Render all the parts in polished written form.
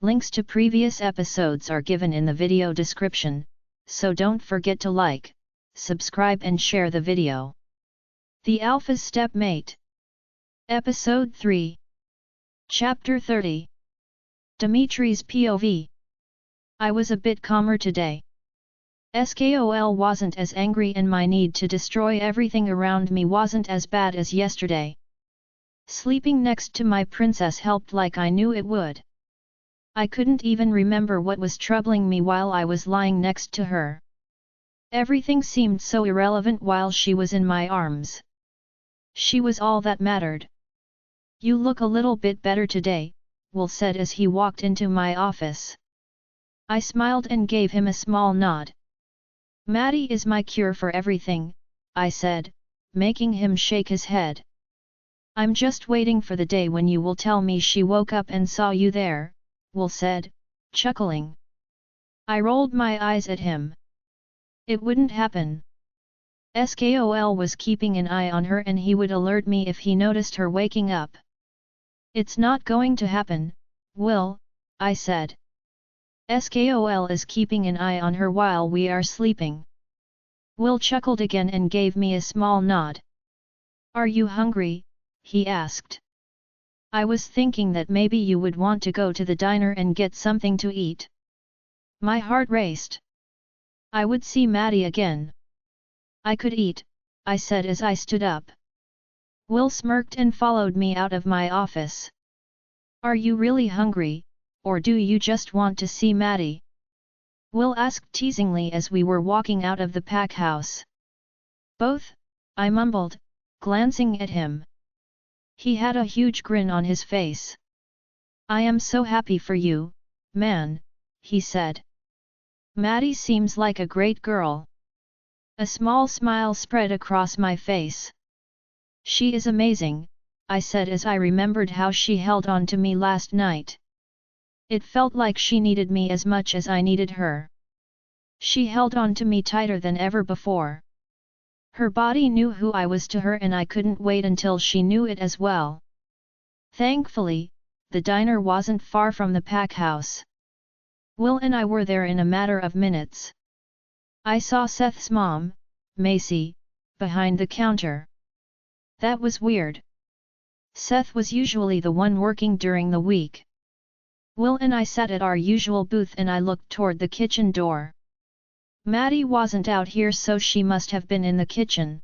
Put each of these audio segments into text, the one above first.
Links to previous episodes are given in the video description, so don't forget to like, subscribe and share the video. The Alpha's Stepmate. Episode 3. Chapter 30. Dimitri's POV. I was a bit calmer today. SKOL wasn't as angry and my need to destroy everything around me wasn't as bad as yesterday. Sleeping next to my princess helped like I knew it would. I couldn't even remember what was troubling me while I was lying next to her. Everything seemed so irrelevant while she was in my arms. She was all that mattered. You look a little bit better today, Will said as he walked into my office. I smiled and gave him a small nod. Maddie is my cure for everything, I said, making him shake his head. I'm just waiting for the day when you will tell me she woke up and saw you there, Will said, chuckling. I rolled my eyes at him. It wouldn't happen. SKOL was keeping an eye on her and he would alert me if he noticed her waking up. It's not going to happen, Will, I said. SKOL is keeping an eye on her while we are sleeping. Will chuckled again and gave me a small nod. Are you hungry? He asked. I was thinking that maybe you would want to go to the diner and get something to eat. My heart raced. I would see Maddie again. I could eat, I said as I stood up. Will smirked and followed me out of my office. Are you really hungry, or do you just want to see Maddie? Will asked teasingly as we were walking out of the pack house. Both, I mumbled, glancing at him. He had a huge grin on his face. I am so happy for you, man, he said. Maddie seems like a great girl. A small smile spread across my face. She is amazing, I said as I remembered how she held on to me last night. It felt like she needed me as much as I needed her. She held on to me tighter than ever before. Her body knew who I was to her and I couldn't wait until she knew it as well. Thankfully, the diner wasn't far from the pack house. Will and I were there in a matter of minutes. I saw Seth's mom, Macy, behind the counter. That was weird. Seth was usually the one working during the week. Will and I sat at our usual booth and I looked toward the kitchen door. Maddie wasn't out here so she must have been in the kitchen.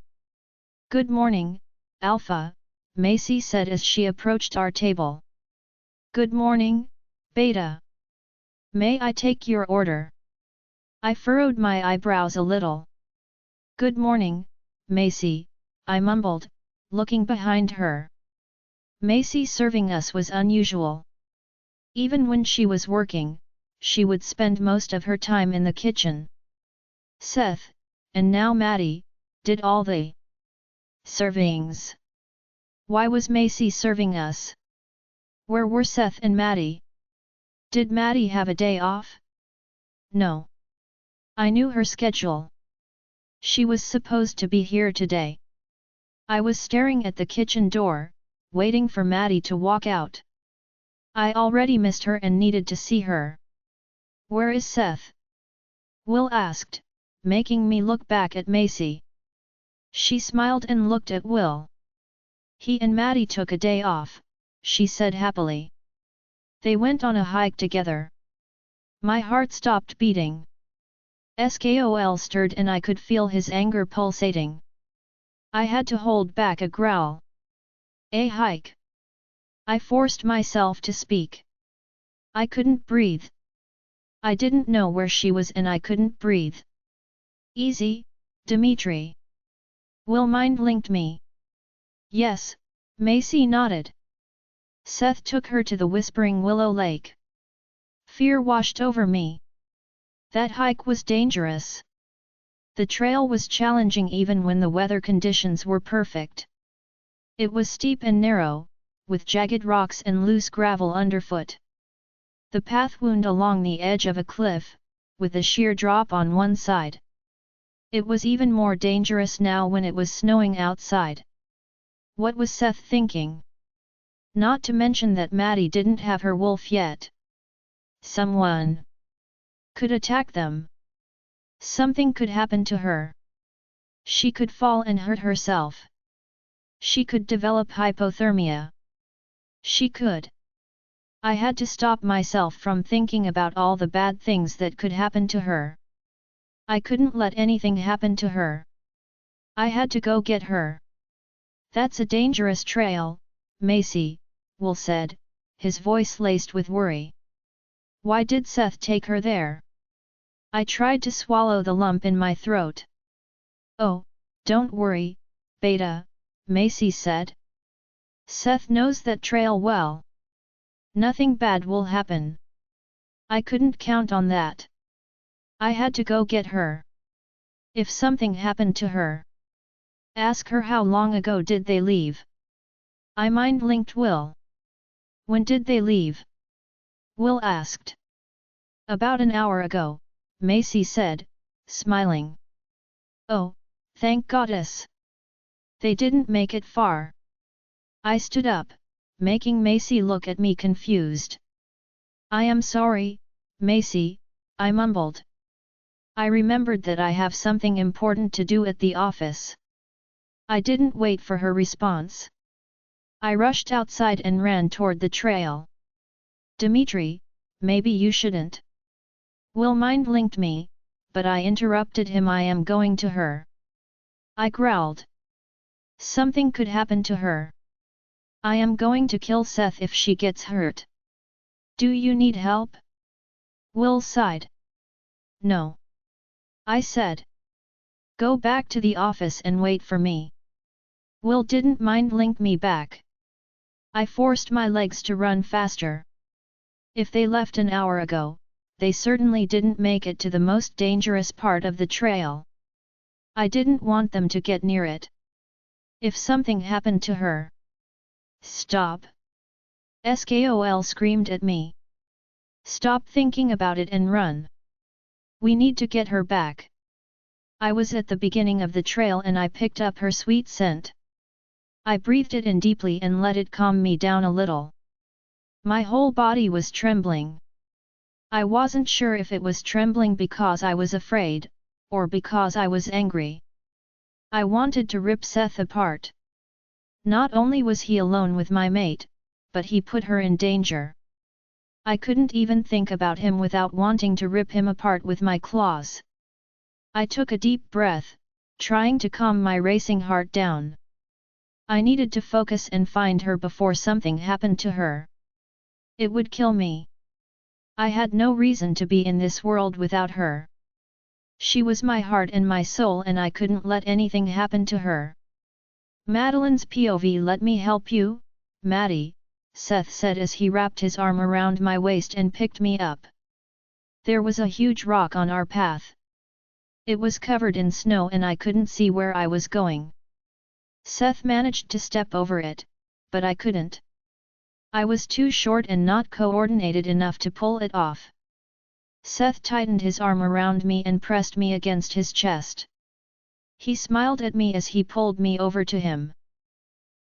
Good morning, Alpha, Macy said as she approached our table. Good morning, Beta. May I take your order? I furrowed my eyebrows a little. Good morning, Macy, I mumbled, looking behind her. Macy serving us was unusual. Even when she was working, she would spend most of her time in the kitchen. Seth, and now Maddie, did all the servings. Why was Macy serving us? Where were Seth and Maddie? Did Maddie have a day off? No. I knew her schedule. She was supposed to be here today. I was staring at the kitchen door, waiting for Maddie to walk out. I already missed her and needed to see her. Where is Seth? Will asked, making me look back at Macy. She smiled and looked at Will. He and Maddie took a day off, she said happily. They went on a hike together. My heart stopped beating. SKOL stirred and I could feel his anger pulsating. I had to hold back a growl. A hike. I forced myself to speak. I couldn't breathe. I didn't know where she was and I couldn't breathe. Easy, Dimitri. Will mind-linked me. Yes, Macy nodded. Seth took her to the Whispering Willow Lake. Fear washed over me. That hike was dangerous. The trail was challenging even when the weather conditions were perfect. It was steep and narrow, with jagged rocks and loose gravel underfoot. The path wound along the edge of a cliff, with a sheer drop on one side. It was even more dangerous now when it was snowing outside. What was Seth thinking? Not to mention that Maddie didn't have her wolf yet. Someone could attack them. Something could happen to her. She could fall and hurt herself. She could develop hypothermia. She could. I had to stop myself from thinking about all the bad things that could happen to her. I couldn't let anything happen to her. I had to go get her. That's a dangerous trail, Macy, Will said, his voice laced with worry. Why did Seth take her there? I tried to swallow the lump in my throat. Oh, don't worry, Beta, Macy said. Seth knows that trail well. Nothing bad will happen. I couldn't count on that. I had to go get her. If something happened to her, ask her how long ago did they leave. I mind-linked Will. When did they leave? Will asked. About an hour ago, Macy said, smiling. Oh, thank goddess. They didn't make it far. I stood up, making Macy look at me confused. I am sorry, Macy, I mumbled. I remembered that I have something important to do at the office. I didn't wait for her response. I rushed outside and ran toward the trail. Dimitri, maybe you shouldn't. Will mind-linked me, but I interrupted him. I am going to her. I growled. Something could happen to her. I am going to kill Seth if she gets hurt. Do you need help? Will sighed. No. I said. Go back to the office and wait for me. Will didn't mind-link me back. I forced my legs to run faster. If they left an hour ago, they certainly didn't make it to the most dangerous part of the trail. I didn't want them to get near it. If something happened to her. Stop! Skol screamed at me. Stop thinking about it and run. We need to get her back. I was at the beginning of the trail and I picked up her sweet scent. I breathed it in deeply and let it calm me down a little. My whole body was trembling. I wasn't sure if it was trembling because I was afraid, or because I was angry. I wanted to rip Seth apart. Not only was he alone with my mate, but he put her in danger. I couldn't even think about him without wanting to rip him apart with my claws. I took a deep breath, trying to calm my racing heart down. I needed to focus and find her before something happened to her. It would kill me. I had no reason to be in this world without her. She was my heart and my soul and I couldn't let anything happen to her. Madeline's POV. Let me help you, Maddie, Seth said as he wrapped his arm around my waist and picked me up. There was a huge rock on our path. It was covered in snow and I couldn't see where I was going. Seth managed to step over it, but I couldn't. I was too short and not coordinated enough to pull it off. Seth tightened his arm around me and pressed me against his chest. He smiled at me as he pulled me over to him.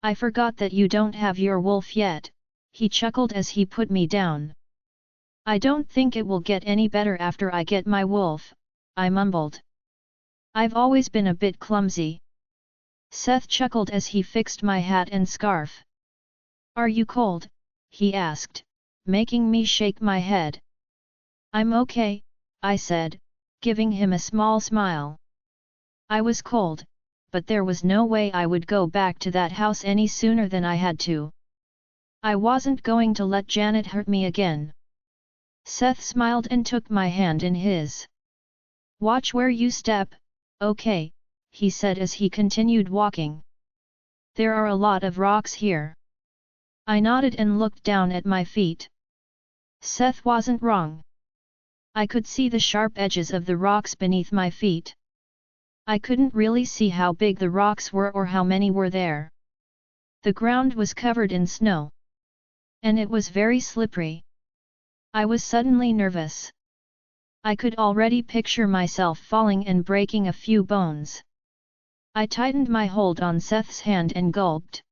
I forgot that you don't have your wolf yet, he chuckled as he put me down. I don't think it will get any better after I get my wolf, I mumbled. I've always been a bit clumsy. Seth chuckled as he fixed my hat and scarf. Are you cold? He asked, making me shake my head. I'm okay, I said, giving him a small smile. I was cold, but there was no way I would go back to that house any sooner than I had to. I wasn't going to let Janet hurt me again. Seth smiled and took my hand in his. Watch where you step, okay, he said as he continued walking. There are a lot of rocks here. I nodded and looked down at my feet. Seth wasn't wrong. I could see the sharp edges of the rocks beneath my feet. I couldn't really see how big the rocks were or how many were there. The ground was covered in snow. And it was very slippery. I was suddenly nervous. I could already picture myself falling and breaking a few bones. I tightened my hold on Seth's hand and gulped.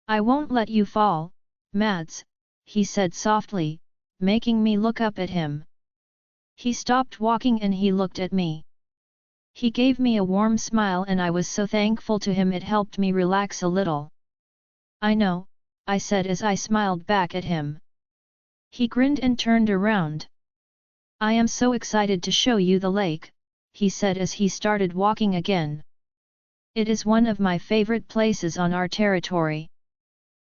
I won't let you fall, Mads, he said softly, making me look up at him. He stopped walking and he looked at me. He gave me a warm smile and I was so thankful to him it helped me relax a little. I know, I said as I smiled back at him. He grinned and turned around. I am so excited to show you the lake, he said as he started walking again. It is one of my favorite places on our territory.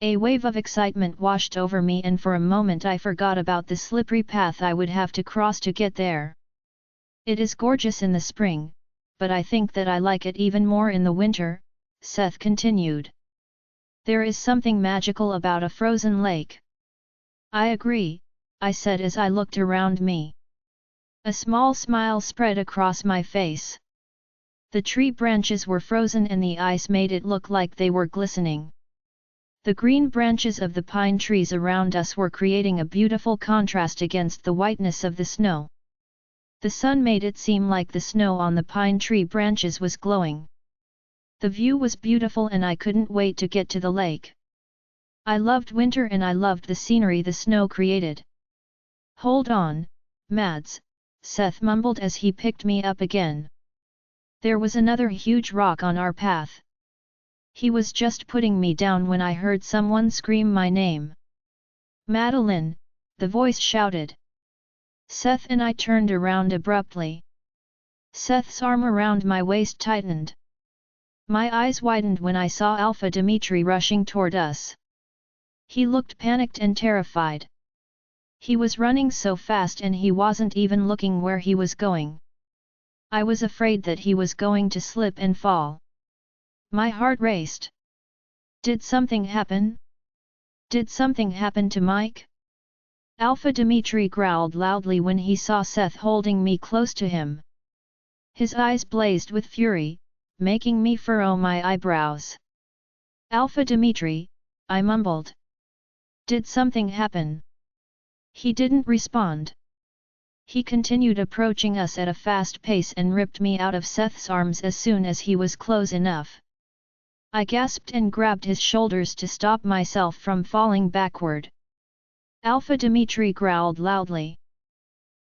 A wave of excitement washed over me and for a moment I forgot about the slippery path I would have to cross to get there. It is gorgeous in the spring, but I think that I like it even more in the winter, Seth continued. There is something magical about a frozen lake. I agree, I said as I looked around me. A small smile spread across my face. The tree branches were frozen and the ice made it look like they were glistening. The green branches of the pine trees around us were creating a beautiful contrast against the whiteness of the snow. The sun made it seem like the snow on the pine tree branches was glowing. The view was beautiful and I couldn't wait to get to the lake. I loved winter and I loved the scenery the snow created. Hold on, Mads, Seth mumbled as he picked me up again. There was another huge rock on our path. He was just putting me down when I heard someone scream my name. Madeline, the voice shouted. Seth and I turned around abruptly. Seth's arm around my waist tightened. My eyes widened when I saw Alpha Dimitri rushing toward us. He looked panicked and terrified. He was running so fast and he wasn't even looking where he was going. I was afraid that he was going to slip and fall. My heart raced. Did something happen? Did something happen to Mike? Alpha Dimitri growled loudly when he saw Seth holding me close to him. His eyes blazed with fury, making me furrow my eyebrows. Alpha Dimitri, I mumbled. Did something happen? He didn't respond. He continued approaching us at a fast pace and ripped me out of Seth's arms as soon as he was close enough. I gasped and grabbed his shoulders to stop myself from falling backward. Alpha Dimitri growled loudly.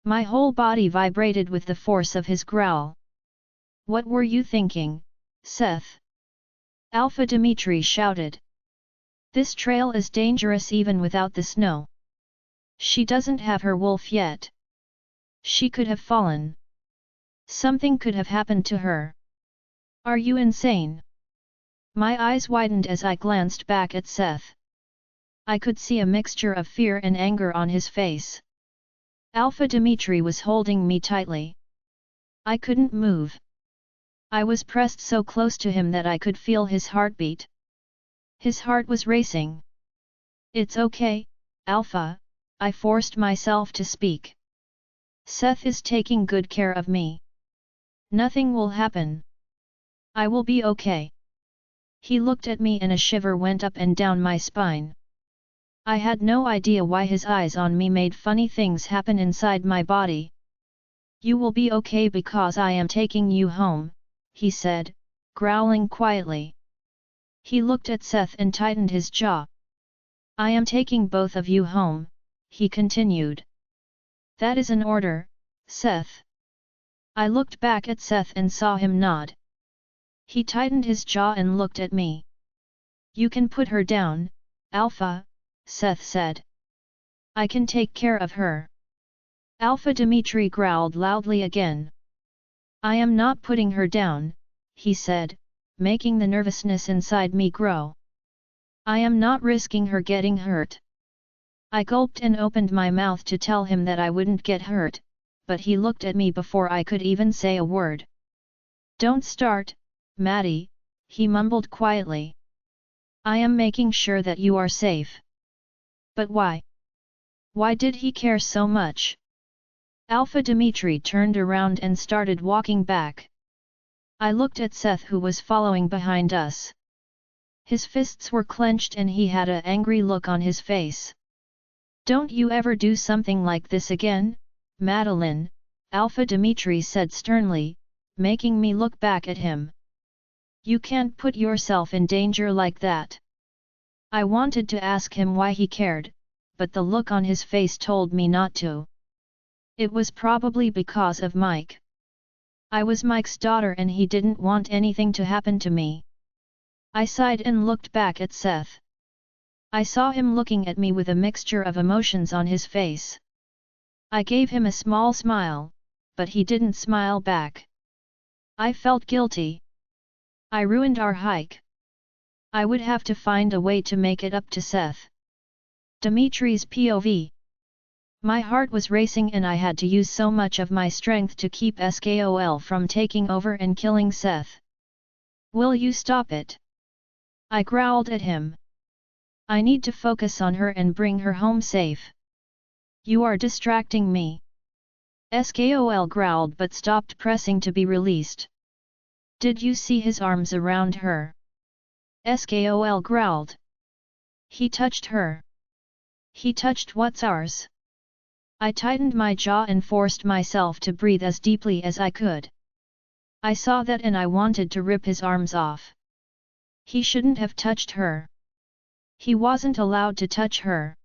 My whole body vibrated with the force of his growl. What were you thinking, Seth? Alpha Dimitri shouted. This trail is dangerous even without the snow. She doesn't have her wolf yet. She could have fallen. Something could have happened to her. Are you insane? My eyes widened as I glanced back at Seth. I could see a mixture of fear and anger on his face. Alpha Dimitri was holding me tightly. I couldn't move. I was pressed so close to him that I could feel his heartbeat. His heart was racing. It's okay, Alpha, I forced myself to speak. Seth is taking good care of me. Nothing will happen. I will be okay. He looked at me and a shiver went up and down my spine. I had no idea why his eyes on me made funny things happen inside my body. You will be okay because I am taking you home, he said, growling quietly. He looked at Seth and tightened his jaw. I am taking both of you home, he continued. That is an order, Seth. I looked back at Seth and saw him nod. He tightened his jaw and looked at me. You can put her down, Alpha, Seth said. I can take care of her. Alpha Dimitri growled loudly again. I am not putting her down, he said, making the nervousness inside me grow. I am not risking her getting hurt. I gulped and opened my mouth to tell him that I wouldn't get hurt, but he looked at me before I could even say a word. Don't start, Maddie, he mumbled quietly. I am making sure that you are safe. But why? Why did he care so much? Alpha Dimitri turned around and started walking back. I looked at Seth who was following behind us. His fists were clenched and he had an angry look on his face. Don't you ever do something like this again, Madeline, Alpha Dimitri said sternly, making me look back at him. You can't put yourself in danger like that. I wanted to ask him why he cared, but the look on his face told me not to. It was probably because of Mike. I was Mike's daughter and he didn't want anything to happen to me. I sighed and looked back at Seth. I saw him looking at me with a mixture of emotions on his face. I gave him a small smile, but he didn't smile back. I felt guilty. I ruined our hike. I would have to find a way to make it up to Seth. Dimitri's POV. My heart was racing and I had to use so much of my strength to keep Skol from taking over and killing Seth. Will you stop it? I growled at him. I need to focus on her and bring her home safe. You are distracting me. Skol growled but stopped pressing to be released. Did you see his arms around her? Skol growled. He touched her. He touched what's ours. I tightened my jaw and forced myself to breathe as deeply as I could. I saw that and I wanted to rip his arms off. He shouldn't have touched her. He wasn't allowed to touch her.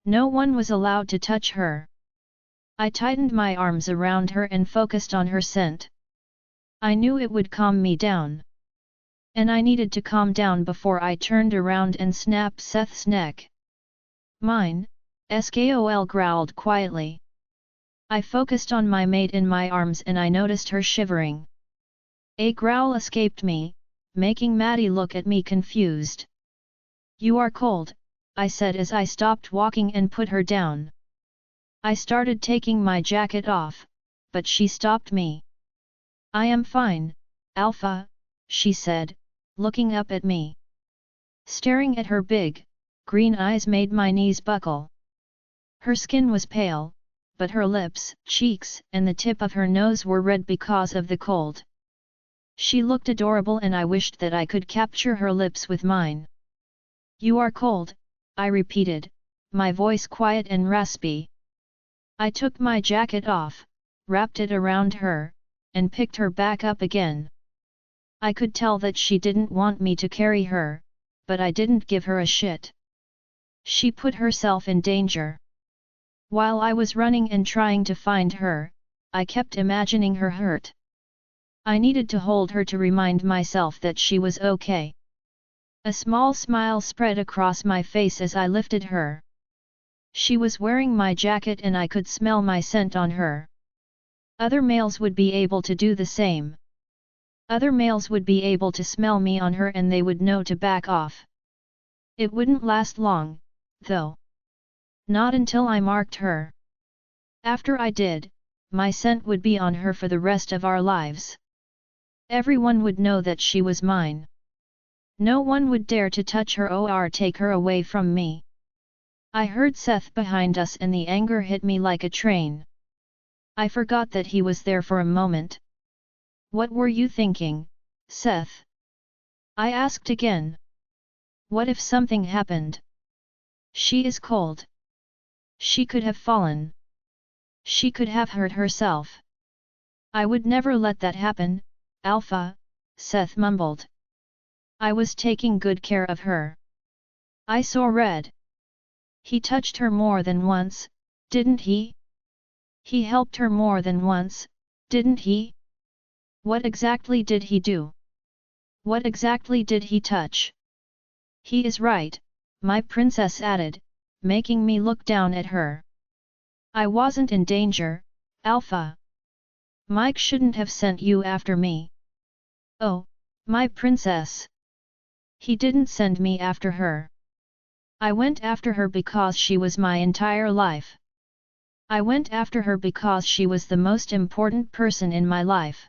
No one was allowed to touch her. I tightened my arms around her and focused on her scent. I knew it would calm me down. And I needed to calm down before I turned around and snapped Seth's neck. Mine, Skol growled quietly. I focused on my mate in my arms and I noticed her shivering. A growl escaped me, making Maddie look at me confused. You are cold, I said as I stopped walking and put her down. I started taking my jacket off, but she stopped me. I am fine, Alpha, she said, looking up at me. Staring at her big, green eyes made my knees buckle. Her skin was pale, but her lips, cheeks, and the tip of her nose were red because of the cold. She looked adorable and I wished that I could capture her lips with mine. You are cold, I repeated, my voice quiet and raspy. I took my jacket off, wrapped it around her, and picked her back up again. I could tell that she didn't want me to carry her, but I didn't give her a shit. She put herself in danger. While I was running and trying to find her, I kept imagining her hurt. I needed to hold her to remind myself that she was okay. A small smile spread across my face as I lifted her. She was wearing my jacket and I could smell my scent on her. Other males would be able to do the same. Other males would be able to smell me on her and they would know to back off. It wouldn't last long, though. Not until I marked her. After I did, my scent would be on her for the rest of our lives. Everyone would know that she was mine. No one would dare to touch her or take her away from me. I heard Seth behind us and the anger hit me like a train. I forgot that he was there for a moment. What were you thinking, Seth? I asked again. What if something happened? She is cold. She could have fallen. She could have hurt herself. I would never let that happen, Alpha, Seth mumbled. I was taking good care of her. I saw red. He touched her more than once, didn't he? He helped her more than once, didn't he? What exactly did he do? What exactly did he touch? He is right, my princess added, making me look down at her. I wasn't in danger, Alpha. Mike shouldn't have sent you after me. Oh, my princess. He didn't send me after her. I went after her because she was my entire life. I went after her because she was the most important person in my life.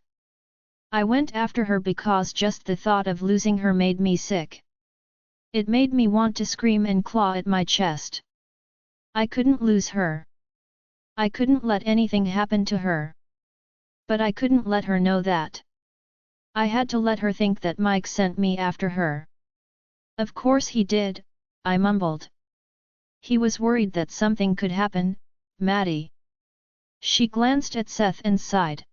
I went after her because just the thought of losing her made me sick. It made me want to scream and claw at my chest. I couldn't lose her. I couldn't let anything happen to her. But I couldn't let her know that. I had to let her think that Mike sent me after her. Of course he did, I mumbled. He was worried that something could happen, Maddie. She glanced at Seth and sighed.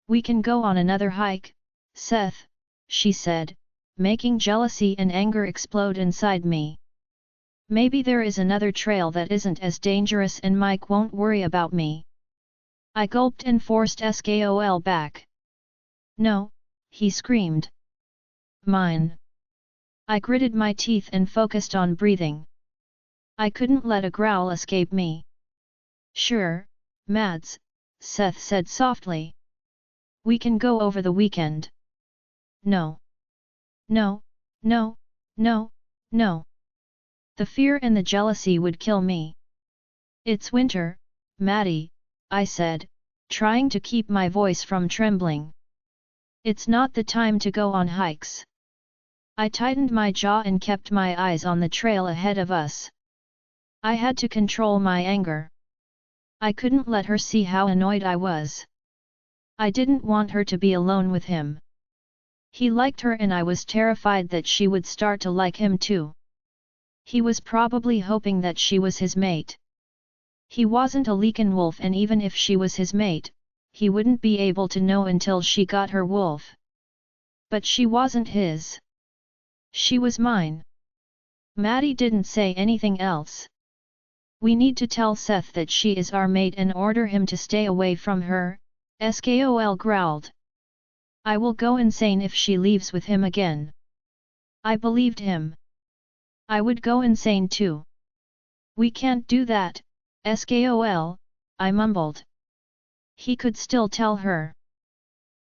We can go on another hike, Seth, she said, making jealousy and anger explode inside me. Maybe there is another trail that isn't as dangerous and Mike won't worry about me. I gulped and forced Skol back. No, he screamed. Mine. I gritted my teeth and focused on breathing. I couldn't let a growl escape me. Sure, Mads, Seth said softly. We can go over the weekend. No. No, no, no, no. The fear and the jealousy would kill me. It's winter, Maddie, I said, trying to keep my voice from trembling. It's not the time to go on hikes. I tightened my jaw and kept my eyes on the trail ahead of us. I had to control my anger. I couldn't let her see how annoyed I was. I didn't want her to be alone with him. He liked her and I was terrified that she would start to like him too. He was probably hoping that she was his mate. He wasn't a Leaken wolf, and even if she was his mate, he wouldn't be able to know until she got her wolf. But she wasn't his. She was mine. Maddie didn't say anything else. We need to tell Seth that she is our mate and order him to stay away from her, Skol growled. I will go insane if she leaves with him again. I believed him. I would go insane too. We can't do that, Skol, I mumbled. He could still tell her.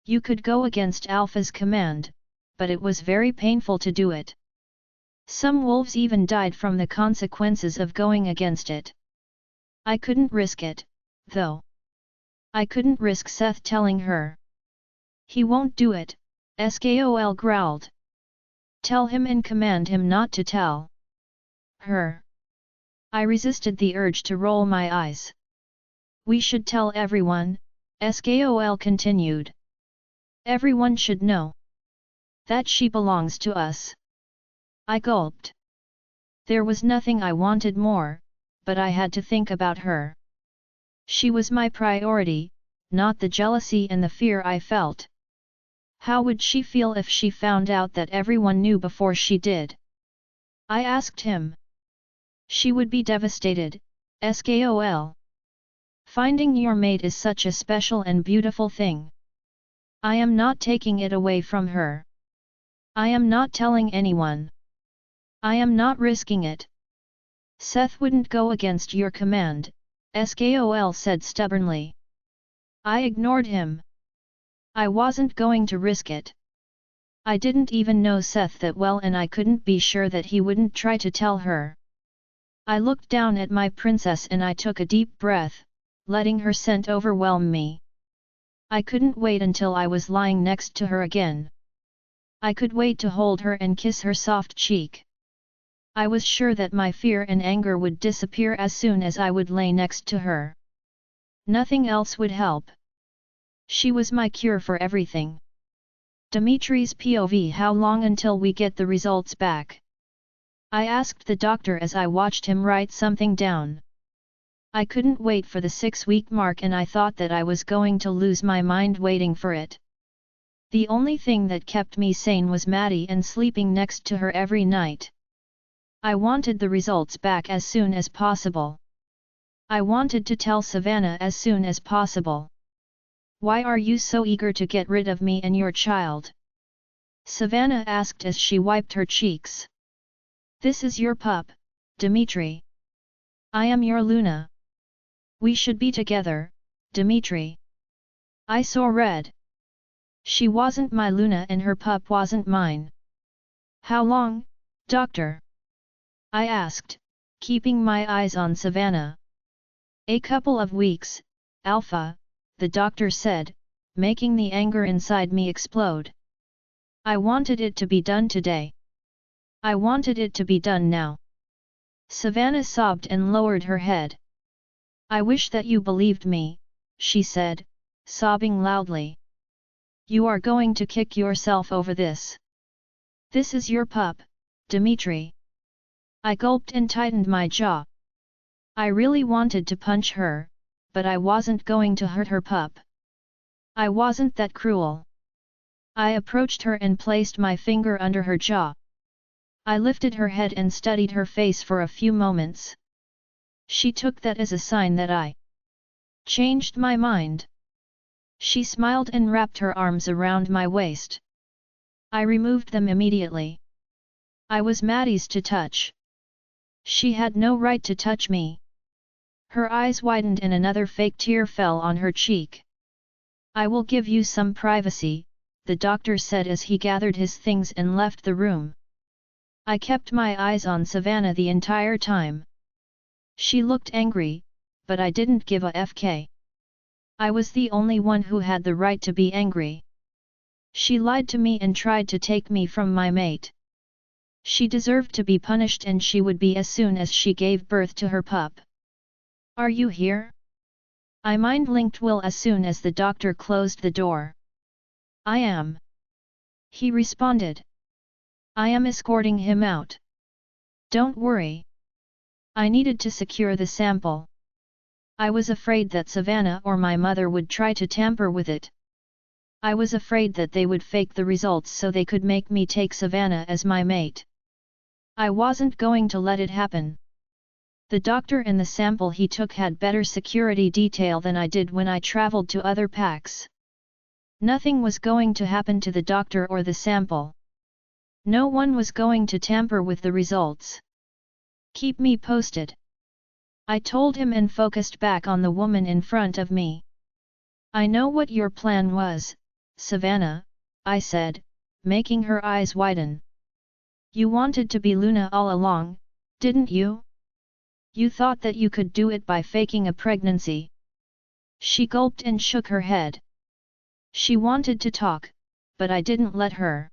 You could go against Alpha's command, but it was very painful to do it. Some wolves even died from the consequences of going against it. I couldn't risk it, though. I couldn't risk Seth telling her. He won't do it, Skol growled. Tell him and command him not to tell her. I resisted the urge to roll my eyes. We should tell everyone, Skol continued. Everyone should know that she belongs to us. I gulped. There was nothing I wanted more, but I had to think about her. She was my priority, not the jealousy and the fear I felt. How would she feel if she found out that everyone knew before she did? I asked him. She would be devastated, Skol. Finding your mate is such a special and beautiful thing. I am not taking it away from her. I am not telling anyone. I am not risking it. Seth wouldn't go against your command, Skol said stubbornly. I ignored him. I wasn't going to risk it. I didn't even know Seth that well and I couldn't be sure that he wouldn't try to tell her. I looked down at my princess and I took a deep breath, letting her scent overwhelm me. I couldn't wait until I was lying next to her again. I could wait to hold her and kiss her soft cheek. I was sure that my fear and anger would disappear as soon as I would lay next to her. Nothing else would help. She was my cure for everything. Dimitri's POV: how long until we get the results back? I asked the doctor as I watched him write something down. I couldn't wait for the 6-week mark and I thought that I was going to lose my mind waiting for it. The only thing that kept me sane was Maddie and sleeping next to her every night. I wanted the results back as soon as possible. I wanted to tell Savannah as soon as possible. Why are you so eager to get rid of me and your child? Savannah asked as she wiped her cheeks. This is your pup, Dimitri. I am your Luna. We should be together, Dimitri. I saw red. She wasn't my Luna and her pup wasn't mine. How long, doctor? I asked, keeping my eyes on Savannah. A couple of weeks, Alpha, the doctor said, making the anger inside me explode. I wanted it to be done today. I wanted it to be done now. Savannah sobbed and lowered her head. I wish that you believed me, she said, sobbing loudly. You are going to kick yourself over this. This is your pup, Dimitri. I gulped and tightened my jaw. I really wanted to punch her, but I wasn't going to hurt her pup. I wasn't that cruel. I approached her and placed my finger under her jaw. I lifted her head and studied her face for a few moments. She took that as a sign that I changed my mind. She smiled and wrapped her arms around my waist. I removed them immediately. I was Maddie's to touch. She had no right to touch me. Her eyes widened and another fake tear fell on her cheek. I will give you some privacy, the doctor said as he gathered his things and left the room. I kept my eyes on Savannah the entire time. She looked angry, but I didn't give a FK. I was the only one who had the right to be angry. She lied to me and tried to take me from my mate. She deserved to be punished, and she would be as soon as she gave birth to her pup. Are you here? I mind-linked Will as soon as the doctor closed the door. I am. He responded. I am escorting him out. Don't worry. I needed to secure the sample. I was afraid that Savannah or my mother would try to tamper with it. I was afraid that they would fake the results so they could make me take Savannah as my mate. I wasn't going to let it happen. The doctor and the sample he took had better security detail than I did when I traveled to other packs. Nothing was going to happen to the doctor or the sample. No one was going to tamper with the results. Keep me posted. I told him and focused back on the woman in front of me. I know what your plan was, Savannah, I said, making her eyes widen. You wanted to be Luna all along, didn't you? You thought that you could do it by faking a pregnancy. She gulped and shook her head. She wanted to talk, but I didn't let her.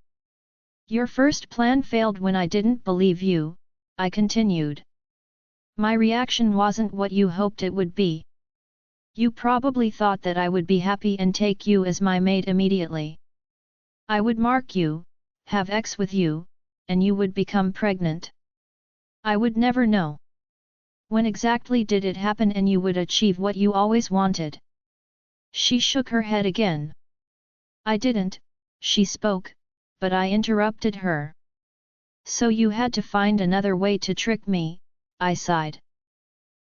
Your first plan failed when I didn't believe you, I continued. My reaction wasn't what you hoped it would be. You probably thought that I would be happy and take you as my mate immediately. I would mark you, have sex with you, and you would become pregnant. I would never know. When exactly did it happen and you would achieve what you always wanted? She shook her head again. I didn't, she spoke, but I interrupted her. So you had to find another way to trick me, I sighed.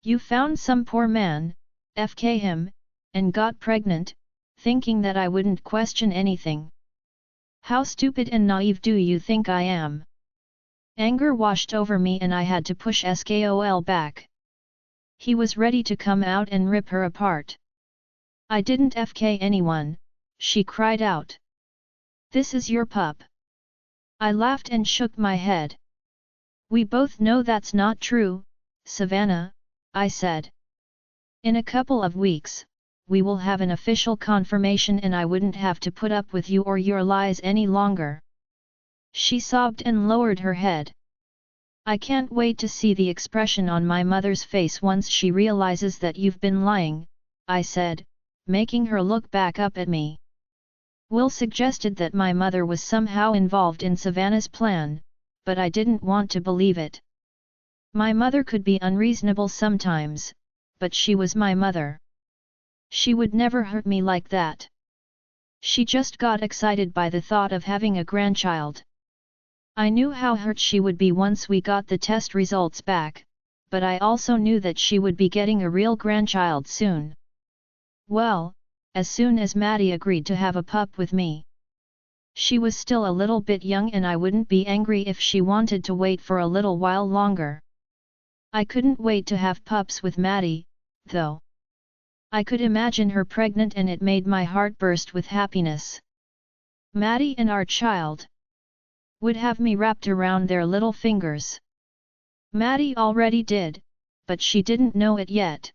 You found some poor man, FK him, and got pregnant, thinking that I wouldn't question anything. How stupid and naive do you think I am? Anger washed over me and I had to push Skol back. He was ready to come out and rip her apart. I didn't FK anyone, she cried out. This is your pup. I laughed and shook my head. We both know that's not true, Savannah, I said. In a couple of weeks, we will have an official confirmation and I wouldn't have to put up with you or your lies any longer. She sobbed and lowered her head. I can't wait to see the expression on my mother's face once she realizes that you've been lying, I said, making her look back up at me. Will suggested that my mother was somehow involved in Savannah's plan, but I didn't want to believe it. My mother could be unreasonable sometimes, but she was my mother. She would never hurt me like that. She just got excited by the thought of having a grandchild. I knew how hurt she would be once we got the test results back, but I also knew that she would be getting a real grandchild soon. Well, as soon as Maddie agreed to have a pup with me. She was still a little bit young and I wouldn't be angry if she wanted to wait for a little while longer. I couldn't wait to have pups with Maddie, though. I could imagine her pregnant and it made my heart burst with happiness. Maddie and our child would have me wrapped around their little fingers. Maddie already did, but she didn't know it yet.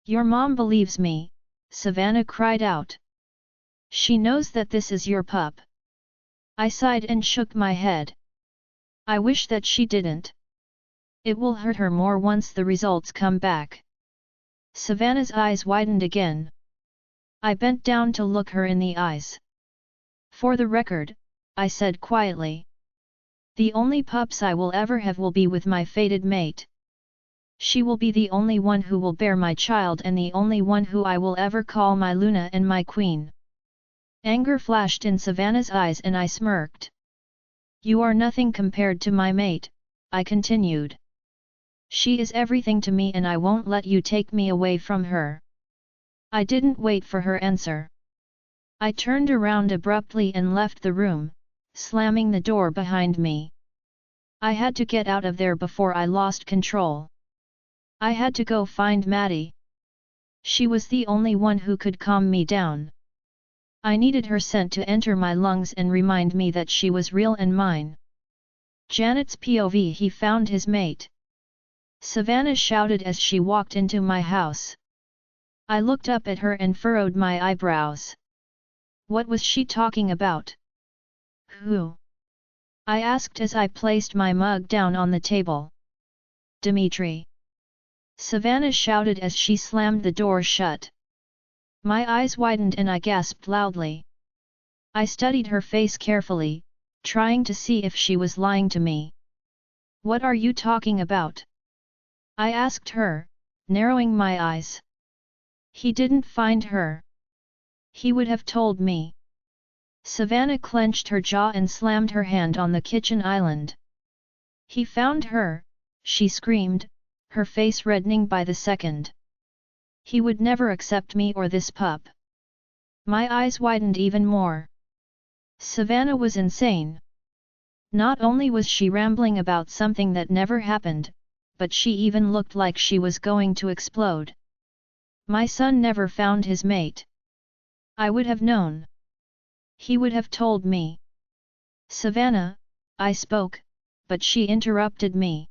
Your mom believes me, Savannah cried out. She knows that this is your pup. I sighed and shook my head. I wish that she didn't. It will hurt her more once the results come back. Savannah's eyes widened again. I bent down to look her in the eyes. For the record, I said quietly. The only pups I will ever have will be with my fated mate. She will be the only one who will bear my child and the only one who I will ever call my Luna and my queen. Anger flashed in Savannah's eyes and I smirked. You are nothing compared to my mate, I continued. She is everything to me and I won't let you take me away from her. I didn't wait for her answer. I turned around abruptly and left the room, slamming the door behind me. I had to get out of there before I lost control. I had to go find Maddie. She was the only one who could calm me down. I needed her scent to enter my lungs and remind me that she was real and mine. Janet's POV. He found his mate. Savannah shouted as she walked into my house. I looked up at her and furrowed my eyebrows. What was she talking about? Who? I asked as I placed my mug down on the table. Dimitri. Savannah shouted as she slammed the door shut. My eyes widened and I gasped loudly. I studied her face carefully, trying to see if she was lying to me. What are you talking about? I asked her, narrowing my eyes. He didn't find her. He would have told me. Savannah clenched her jaw and slammed her hand on the kitchen island. He found her, she screamed, her face reddening by the second. He would never accept me or this pup. My eyes widened even more. Savannah was insane. Not only was she rambling about something that never happened, but she even looked like she was going to explode. My son never found his mate. I would have known. He would have told me. Savannah, I spoke, but she interrupted me.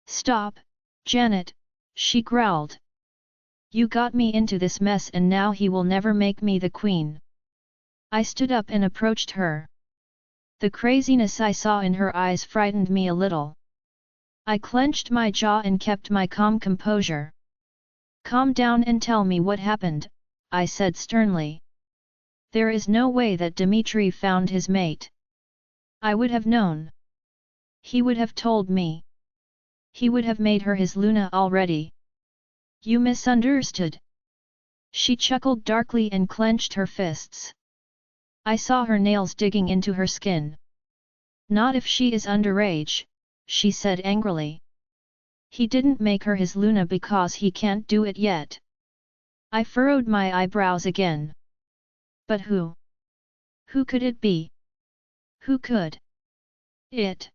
Stop, Janet, she growled. You got me into this mess and now he will never make me the queen. I stood up and approached her. The craziness I saw in her eyes frightened me a little. I clenched my jaw and kept my calm composure. Calm down and tell me what happened, I said sternly. There is no way that Dimitri found his mate. I would have known. He would have told me. He would have made her his Luna already. You misunderstood. She chuckled darkly and clenched her fists. I saw her nails digging into her skin. Not if she is underage, she said angrily. He didn't make her his Luna because he can't do it yet. I furrowed my eyebrows again. But who? Who could it be? Who could? It.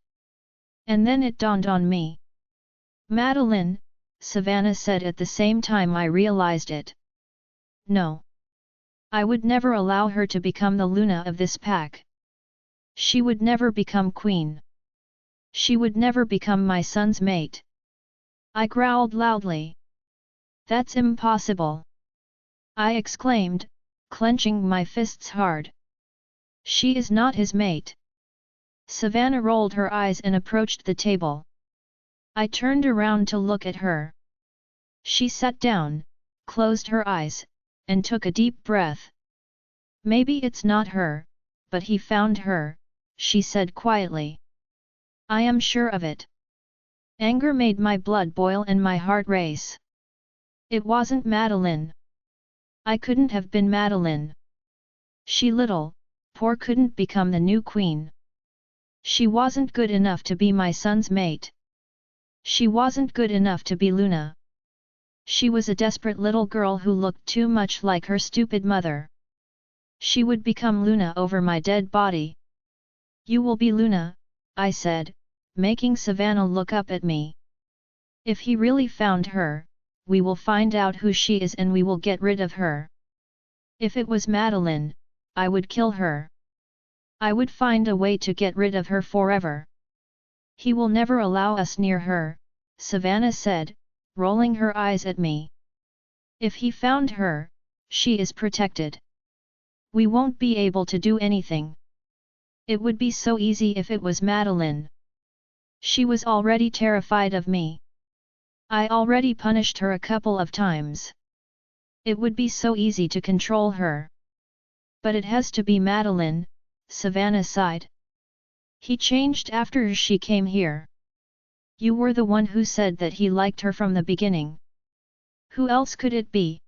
And then it dawned on me. Madeline, Savannah said at the same time I realized it. No. I would never allow her to become the Luna of this pack. She would never become queen. She would never become my son's mate. I growled loudly. That's impossible. I exclaimed, clenching my fists hard. She is not his mate. Savannah rolled her eyes and approached the table. I turned around to look at her. She sat down, closed her eyes, and took a deep breath. Maybe it's not her, but he found her, she said quietly. I am sure of it. Anger made my blood boil and my heart race. It wasn't Madeline. I couldn't have been Madeline. She little, poor couldn't become the new queen. She wasn't good enough to be my son's mate. She wasn't good enough to be Luna. She was a desperate little girl who looked too much like her stupid mother. She would become Luna over my dead body. You will be Luna, I said, making Savannah look up at me. If he really found her, we will find out who she is and we will get rid of her. If it was Madeline, I would kill her. I would find a way to get rid of her forever. He will never allow us near her, Savannah said, rolling her eyes at me. If he found her, she is protected. We won't be able to do anything. It would be so easy if it was Madeline. She was already terrified of me. I already punished her a couple of times. It would be so easy to control her. But it has to be Madeline, Savannah sighed. He changed after she came here. You were the one who said that he liked her from the beginning. Who else could it be?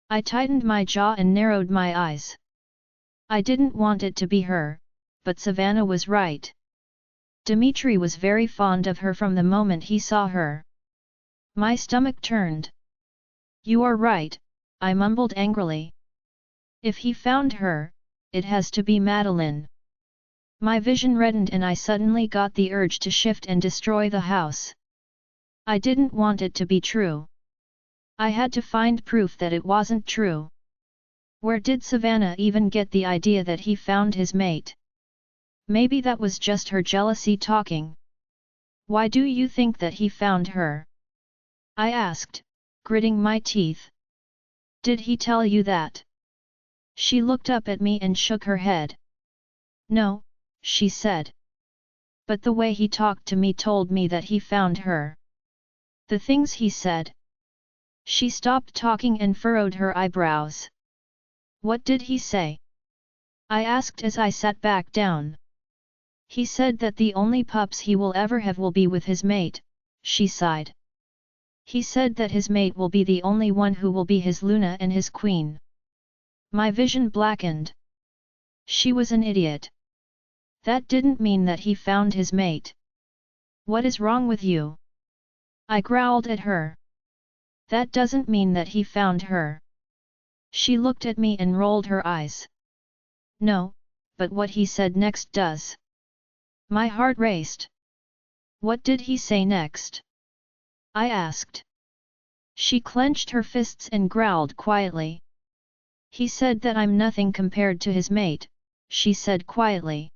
I tightened my jaw and narrowed my eyes. I didn't want it to be her, but Savannah was right. Dimitri was very fond of her from the moment he saw her. My stomach turned. You are right, I mumbled angrily. If he found her, it has to be Madeline. My vision reddened and I suddenly got the urge to shift and destroy the house. I didn't want it to be true. I had to find proof that it wasn't true. Where did Savannah even get the idea that he found his mate? Maybe that was just her jealousy talking. Why do you think that he found her? I asked, gritting my teeth. Did he tell you that? She looked up at me and shook her head. No, she said. But the way he talked to me told me that he found her. The things he said. She stopped talking and furrowed her eyebrows. What did he say? I asked as I sat back down. He said that the only pups he will ever have will be with his mate, she sighed. He said that his mate will be the only one who will be his Luna and his queen. My vision blackened. She was an idiot. That didn't mean that he found his mate. What is wrong with you? I growled at her. That doesn't mean that he found her. She looked at me and rolled her eyes. No, but what he said next does. My heart raced. What did he say next? I asked. She clenched her fists and growled quietly. He said that I'm nothing compared to his mate, she said quietly.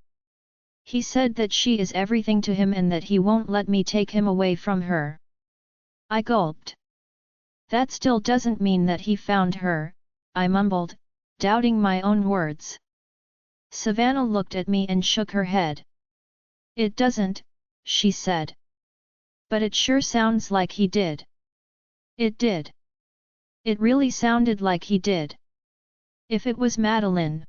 He said that she is everything to him and that he won't let me take him away from her. I gulped. That still doesn't mean that he found her, I mumbled, doubting my own words. Savannah looked at me and shook her head. It doesn't, she said. But it sure sounds like he did. It did. It really sounded like he did. If it was Madeline.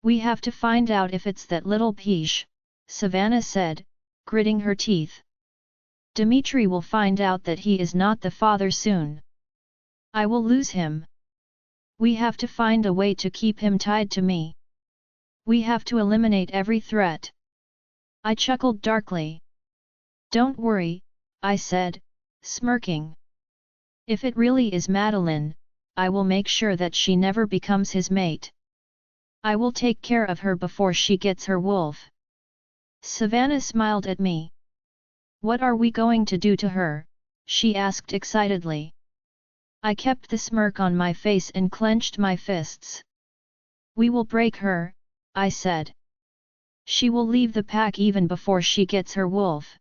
We have to find out if it's that little peach, Savannah said, gritting her teeth. Dimitri will find out that he is not the father soon. I will lose him. We have to find a way to keep him tied to me. We have to eliminate every threat. I chuckled darkly. Don't worry, I said, smirking. If it really is Madeline, I will make sure that she never becomes his mate. I will take care of her before she gets her wolf. Savannah smiled at me. What are we going to do to her? She asked excitedly. I kept the smirk on my face and clenched my fists. We will break her, I said. She will leave the pack even before she gets her wolf.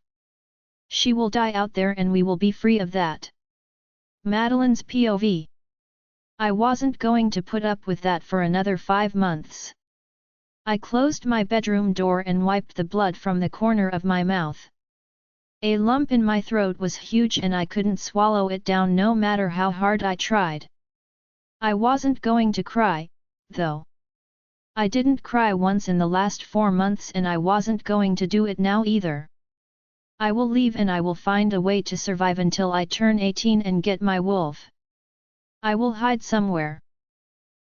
She will die out there and we will be free of that. Madeline's POV. I wasn't going to put up with that for another 5 months. I closed my bedroom door and wiped the blood from the corner of my mouth. A lump in my throat was huge and I couldn't swallow it down no matter how hard I tried. I wasn't going to cry, though. I didn't cry once in the last 4 months and I wasn't going to do it now either. I will leave and I will find a way to survive until I turn 18 and get my wolf. I will hide somewhere.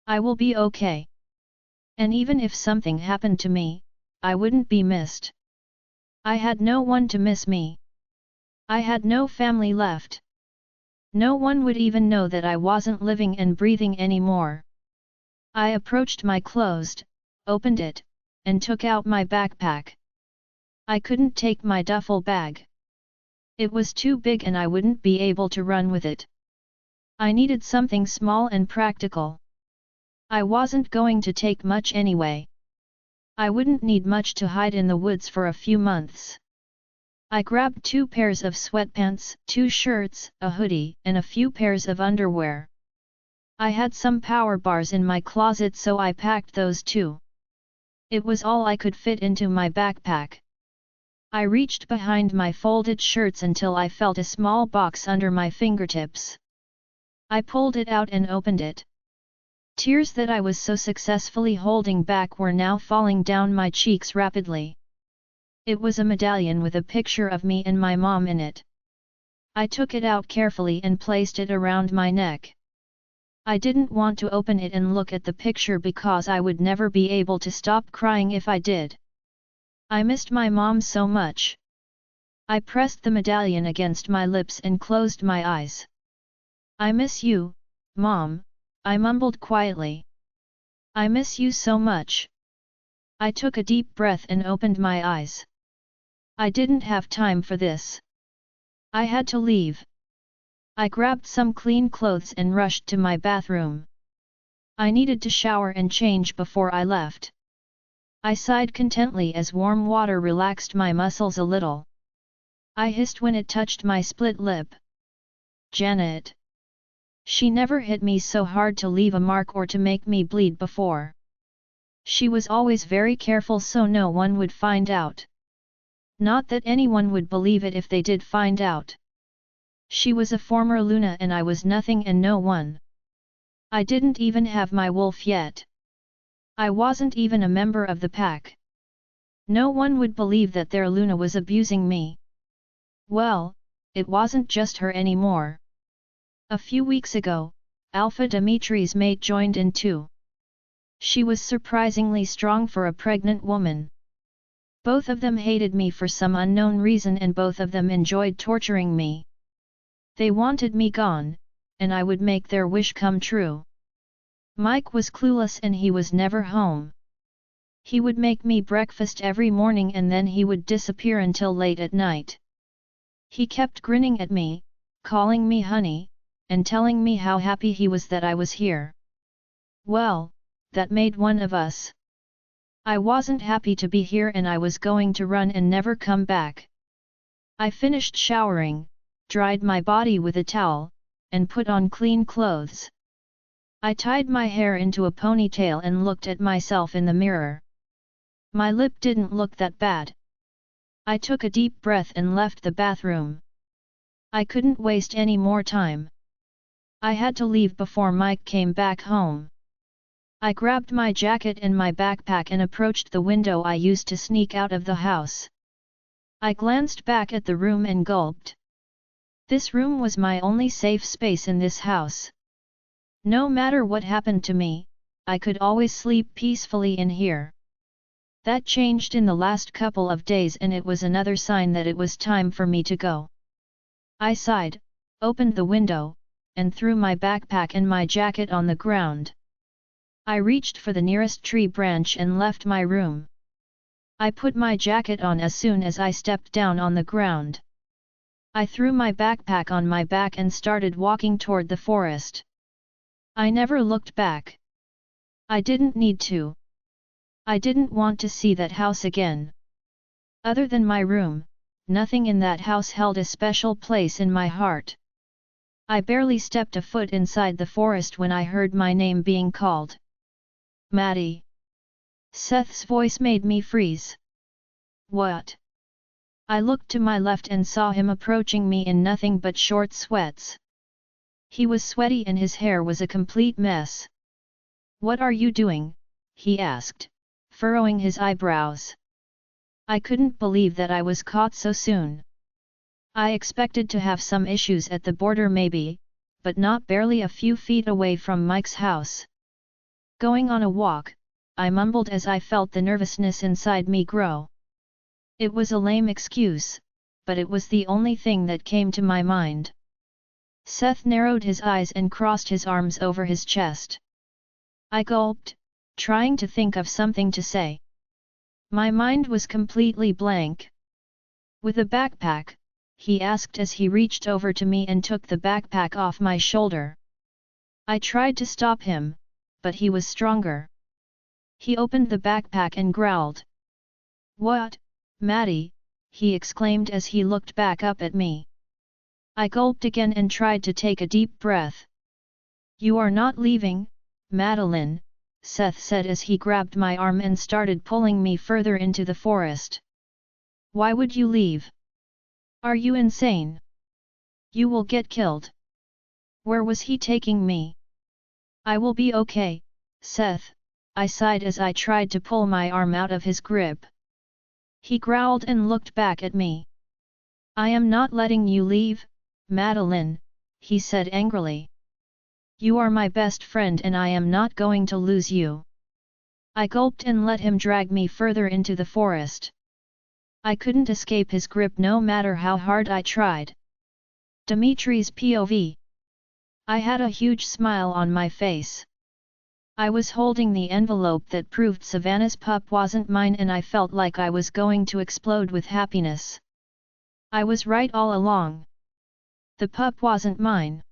I will be okay. And even if something happened to me, I wouldn't be missed. I had no one to miss me. I had no family left. No one would even know that I wasn't living and breathing anymore. I approached my closet, opened it, and took out my backpack. I couldn't take my duffel bag. It was too big and I wouldn't be able to run with it. I needed something small and practical. I wasn't going to take much anyway. I wouldn't need much to hide in the woods for a few months. I grabbed 2 pairs of sweatpants, 2 shirts, a hoodie, and a few pairs of underwear. I had some power bars in my closet so I packed those too. It was all I could fit into my backpack. I reached behind my folded shirts until I felt a small box under my fingertips. I pulled it out and opened it. Tears that I was so successfully holding back were now falling down my cheeks rapidly. It was a medallion with a picture of me and my mom in it. I took it out carefully and placed it around my neck. I didn't want to open it and look at the picture because I would never be able to stop crying if I did. I missed my mom so much. I pressed the medallion against my lips and closed my eyes. I miss you, Mom, I mumbled quietly. I miss you so much. I took a deep breath and opened my eyes. I didn't have time for this. I had to leave. I grabbed some clean clothes and rushed to my bathroom. I needed to shower and change before I left. I sighed contently as warm water relaxed my muscles a little. I hissed when it touched my split lip. Janet. She never hit me so hard to leave a mark or to make me bleed before. She was always very careful so no one would find out. Not that anyone would believe it if they did find out. She was a former Luna and I was nothing and no one. I didn't even have my wolf yet. I wasn't even a member of the pack. No one would believe that their Luna was abusing me. Well, it wasn't just her anymore. A few weeks ago, Alpha Dimitri's mate joined in too. She was surprisingly strong for a pregnant woman. Both of them hated me for some unknown reason and both of them enjoyed torturing me. They wanted me gone, and I would make their wish come true. Mike was clueless and he was never home. He would make me breakfast every morning and then he would disappear until late at night. He kept grinning at me, calling me honey, and telling me how happy he was that I was here. Well, that made one of us. I wasn't happy to be here and I was going to run and never come back. I finished showering, dried my body with a towel, and put on clean clothes. I tied my hair into a ponytail and looked at myself in the mirror. My lip didn't look that bad. I took a deep breath and left the bathroom. I couldn't waste any more time. I had to leave before Mike came back home. I grabbed my jacket and my backpack and approached the window I used to sneak out of the house. I glanced back at the room and gulped. This room was my only safe space in this house. No matter what happened to me, I could always sleep peacefully in here. That changed in the last couple of days and it was another sign that it was time for me to go. I sighed, opened the window, and threw my backpack and my jacket on the ground. I reached for the nearest tree branch and left my room. I put my jacket on as soon as I stepped down on the ground. I threw my backpack on my back and started walking toward the forest. I never looked back. I didn't need to. I didn't want to see that house again. Other than my room, nothing in that house held a special place in my heart. I barely stepped a foot inside the forest when I heard my name being called. Maddie. Seth's voice made me freeze. What? I looked to my left and saw him approaching me in nothing but short sweats. He was sweaty and his hair was a complete mess. What are you doing? He asked, furrowing his eyebrows. I couldn't believe that I was caught so soon. I expected to have some issues at the border maybe, but not barely a few feet away from Mike's house. Going on a walk, I mumbled as I felt the nervousness inside me grow. It was a lame excuse, but it was the only thing that came to my mind. Seth narrowed his eyes and crossed his arms over his chest. I gulped, trying to think of something to say. My mind was completely blank. With a backpack? He asked as he reached over to me and took the backpack off my shoulder. I tried to stop him, but he was stronger. He opened the backpack and growled. What, Maddie? He exclaimed as he looked back up at me. I gulped again and tried to take a deep breath. You are not leaving, Madeline, Seth said as he grabbed my arm and started pulling me further into the forest. Why would you leave? Are you insane? You will get killed. Where was he taking me? I will be okay, Seth, I sighed as I tried to pull my arm out of his grip. He growled and looked back at me. I am not letting you leave, Madeline, he said angrily. You are my best friend and I am not going to lose you. I gulped and let him drag me further into the forest. I couldn't escape his grip no matter how hard I tried. Dimitri's POV. I had a huge smile on my face. I was holding the envelope that proved Savannah's pup wasn't mine and I felt like I was going to explode with happiness. I was right all along. The pup wasn't mine.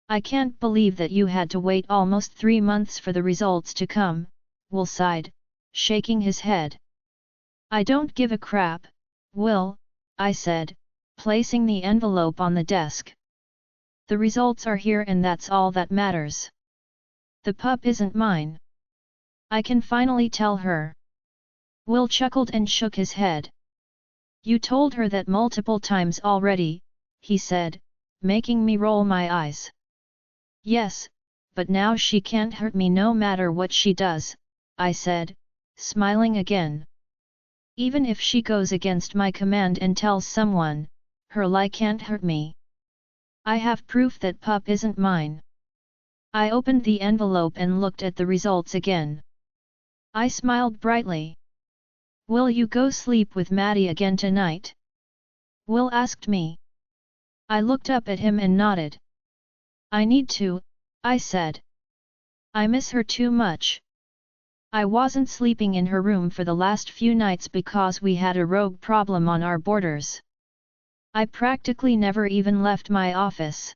I can't believe that you had to wait almost 3 months for the results to come, Will sighed, shaking his head. I don't give a crap, Will, I said, placing the envelope on the desk. The results are here and that's all that matters. The pup isn't mine. I can finally tell her. Will chuckled and shook his head. You told her that multiple times already, he said, making me roll my eyes. Yes, but now she can't hurt me no matter what she does, I said, smiling again. Even if she goes against my command and tells someone, her lie can't hurt me. I have proof that pup isn't mine. I opened the envelope and looked at the results again. I smiled brightly. Will you go sleep with Maddie again tonight? Will asked me. I looked up at him and nodded. I need to, I said. I miss her too much. I wasn't sleeping in her room for the last few nights because we had a rogue problem on our borders. I practically never even left my office.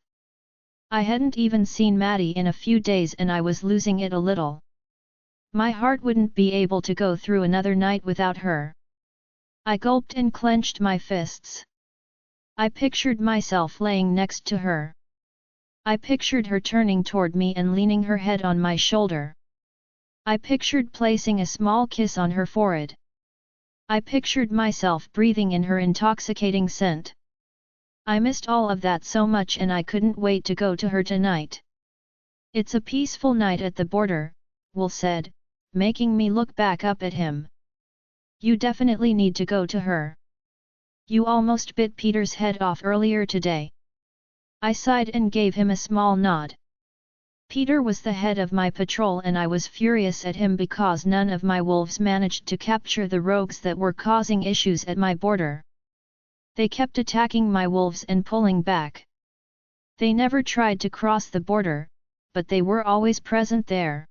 I hadn't even seen Maddie in a few days and I was losing it a little. My heart wouldn't be able to go through another night without her. I gulped and clenched my fists. I pictured myself laying next to her. I pictured her turning toward me and leaning her head on my shoulder. I pictured placing a small kiss on her forehead. I pictured myself breathing in her intoxicating scent. I missed all of that so much and I couldn't wait to go to her tonight. It's a peaceful night at the border, Will said, making me look back up at him. You definitely need to go to her. You almost bit Peter's head off earlier today. I sighed and gave him a small nod. Peter was the head of my patrol and I was furious at him because none of my wolves managed to capture the rogues that were causing issues at my border. They kept attacking my wolves and pulling back. They never tried to cross the border, but they were always present there.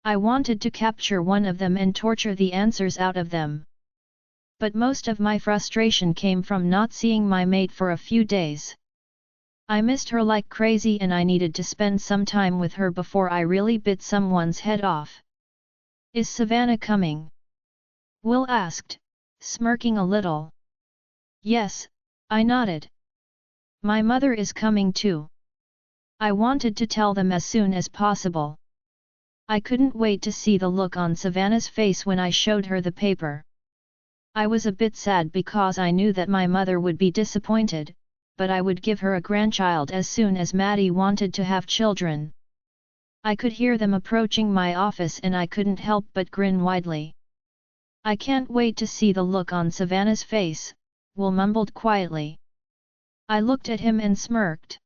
I wanted to capture one of them and torture the answers out of them. But most of my frustration came from not seeing my mate for a few days. I missed her like crazy and I needed to spend some time with her before I really bit someone's head off. Is Savannah coming? Will asked, smirking a little. Yes, I nodded. My mother is coming too. I wanted to tell them as soon as possible. I couldn't wait to see the look on Savannah's face when I showed her the paper. I was a bit sad because I knew that my mother would be disappointed, but I would give her a grandchild as soon as Maddie wanted to have children. I could hear them approaching my office and I couldn't help but grin widely. I can't wait to see the look on Savannah's face, Will mumbled quietly. I looked at him and smirked.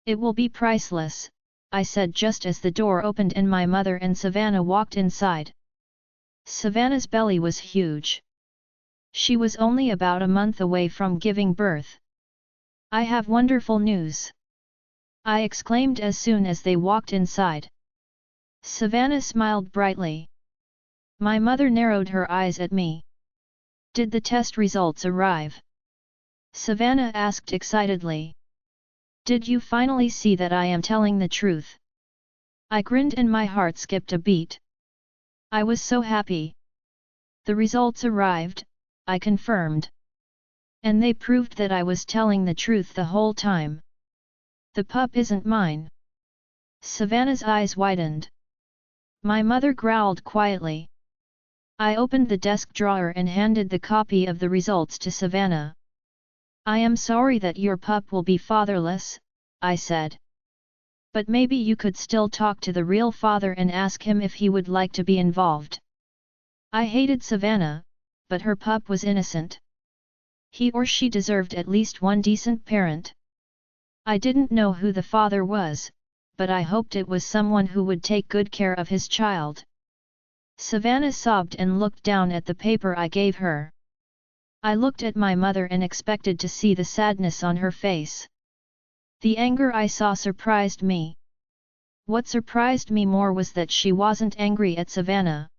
It will be priceless, I said just as the door opened and my mother and Savannah walked inside. Savannah's belly was huge. She was only about a month away from giving birth. I have wonderful news, I exclaimed as soon as they walked inside. Savannah smiled brightly. My mother narrowed her eyes at me. Did the test results arrive? Savannah asked excitedly. Did you finally see that I am telling the truth? I grinned and my heart skipped a beat. I was so happy. The results arrived, I confirmed. And they proved that I was telling the truth the whole time. The pup isn't mine. Savannah's eyes widened. My mother growled quietly. I opened the desk drawer and handed the copy of the results to Savannah. I am sorry that your pup will be fatherless, I said. But maybe you could still talk to the real father and ask him if he would like to be involved. I hated Savannah, but her pup was innocent. He or she deserved at least one decent parent. I didn't know who the father was, but I hoped it was someone who would take good care of his child. Savannah sobbed and looked down at the paper I gave her. I looked at my mother and expected to see the sadness on her face. The anger I saw surprised me. What surprised me more was that she wasn't angry at Savannah.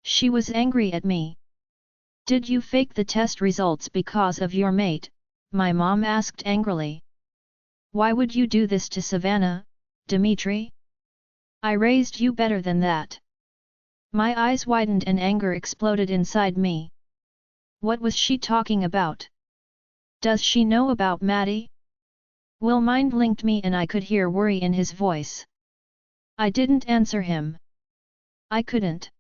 She was angry at me. Did you fake the test results because of your mate? My mom asked angrily. Why would you do this to Savannah, Dimitri? I raised you better than that. My eyes widened and anger exploded inside me. What was she talking about? Does she know about Maddie? Will mind linked me and I could hear worry in his voice. I didn't answer him. I couldn't.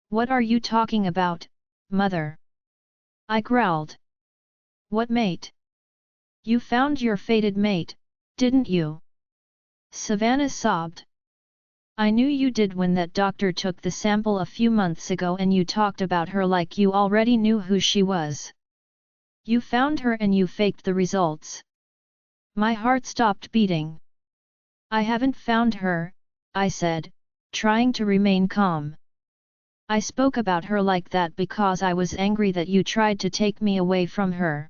What are you talking about, mother? I growled. What mate? You found your fated mate, didn't you? Savannah sobbed. I knew you did when that doctor took the sample a few months ago and you talked about her like you already knew who she was. You found her and you faked the results. My heart stopped beating. I haven't found her, I said, trying to remain calm. I spoke about her like that because I was angry that you tried to take me away from her.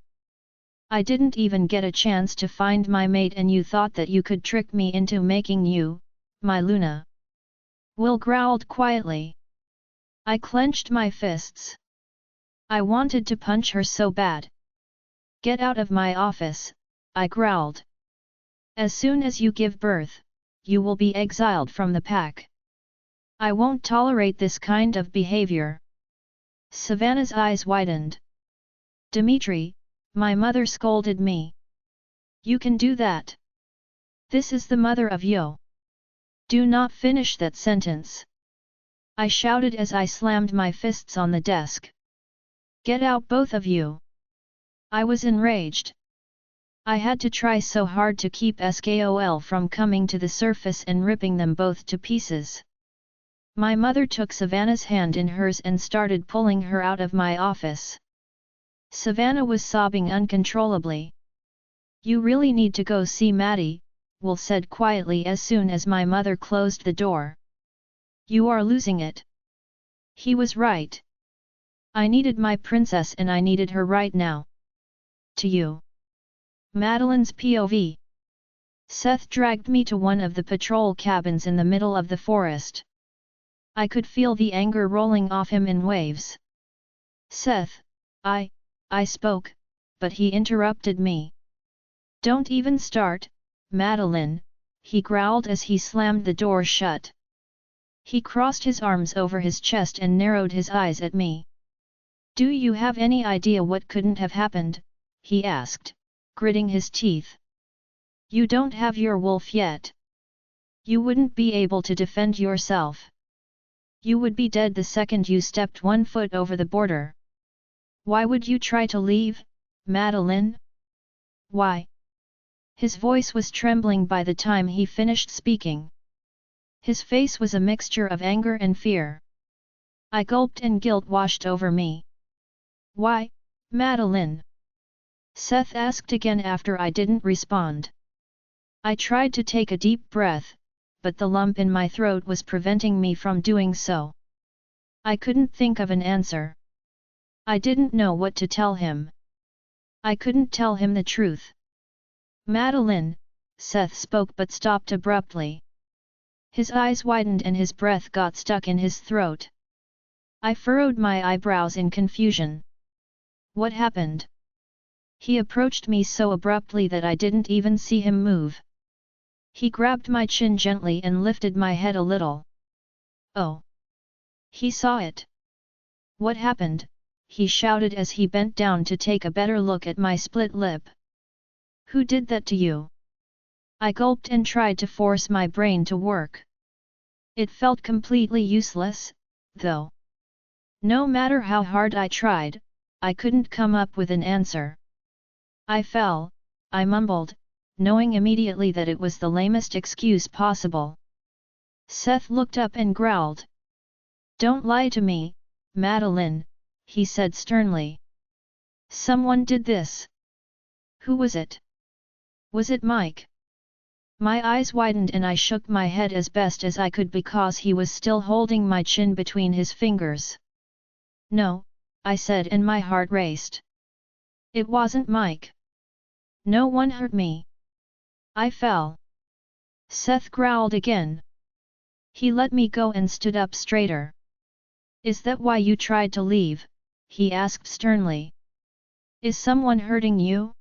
I didn't even get a chance to find my mate and you thought that you could trick me into making you, my Luna. Will growled quietly. I clenched my fists. I wanted to punch her so bad. Get out of my office, I growled. As soon as you give birth, you will be exiled from the pack. I won't tolerate this kind of behavior. Savannah's eyes widened. Dimitri, my mother scolded me. You can do that. This is the mother of Yo. Do not finish that sentence. I shouted as I slammed my fists on the desk. Get out both of you. I was enraged. I had to try so hard to keep SKOL from coming to the surface and ripping them both to pieces. My mother took Savannah's hand in hers and started pulling her out of my office. Savannah was sobbing uncontrollably. You really need to go see Maddie, Will said quietly as soon as my mother closed the door. You are losing it. He was right. I needed my princess and I needed her right now. To you. Madeline's POV. Seth dragged me to one of the patrol cabins in the middle of the forest. I could feel the anger rolling off him in waves. Seth, I spoke, but he interrupted me. Don't even start, Madeline, he growled as he slammed the door shut. He crossed his arms over his chest and narrowed his eyes at me. Do you have any idea what couldn't have happened? He asked, gritting his teeth. You don't have your wolf yet. You wouldn't be able to defend yourself. You would be dead the second you stepped 1 foot over the border. Why would you try to leave, Madeline? Why? His voice was trembling by the time he finished speaking. His face was a mixture of anger and fear. I gulped and guilt washed over me. Why, Madeline? Seth asked again after I didn't respond. I tried to take a deep breath, but the lump in my throat was preventing me from doing so. I couldn't think of an answer. I didn't know what to tell him. I couldn't tell him the truth. Madeline, Seth spoke but stopped abruptly. His eyes widened and his breath got stuck in his throat. I furrowed my eyebrows in confusion. What happened? He approached me so abruptly that I didn't even see him move. He grabbed my chin gently and lifted my head a little. Oh! He saw it. What happened? He shouted as he bent down to take a better look at my split lip. Who did that to you? I gulped and tried to force my brain to work. It felt completely useless, though. No matter how hard I tried, I couldn't come up with an answer. I fell, I mumbled, knowing immediately that it was the lamest excuse possible. Seth looked up and growled. Don't lie to me, Madeline, he said sternly. Someone did this. Who was it? Was it Mike? My eyes widened and I shook my head as best as I could because he was still holding my chin between his fingers. No, I said, and my heart raced. It wasn't Mike. No one hurt me. I fell. Seth growled again. He let me go and stood up straighter. Is that why you tried to leave? He asked sternly. Is someone hurting you?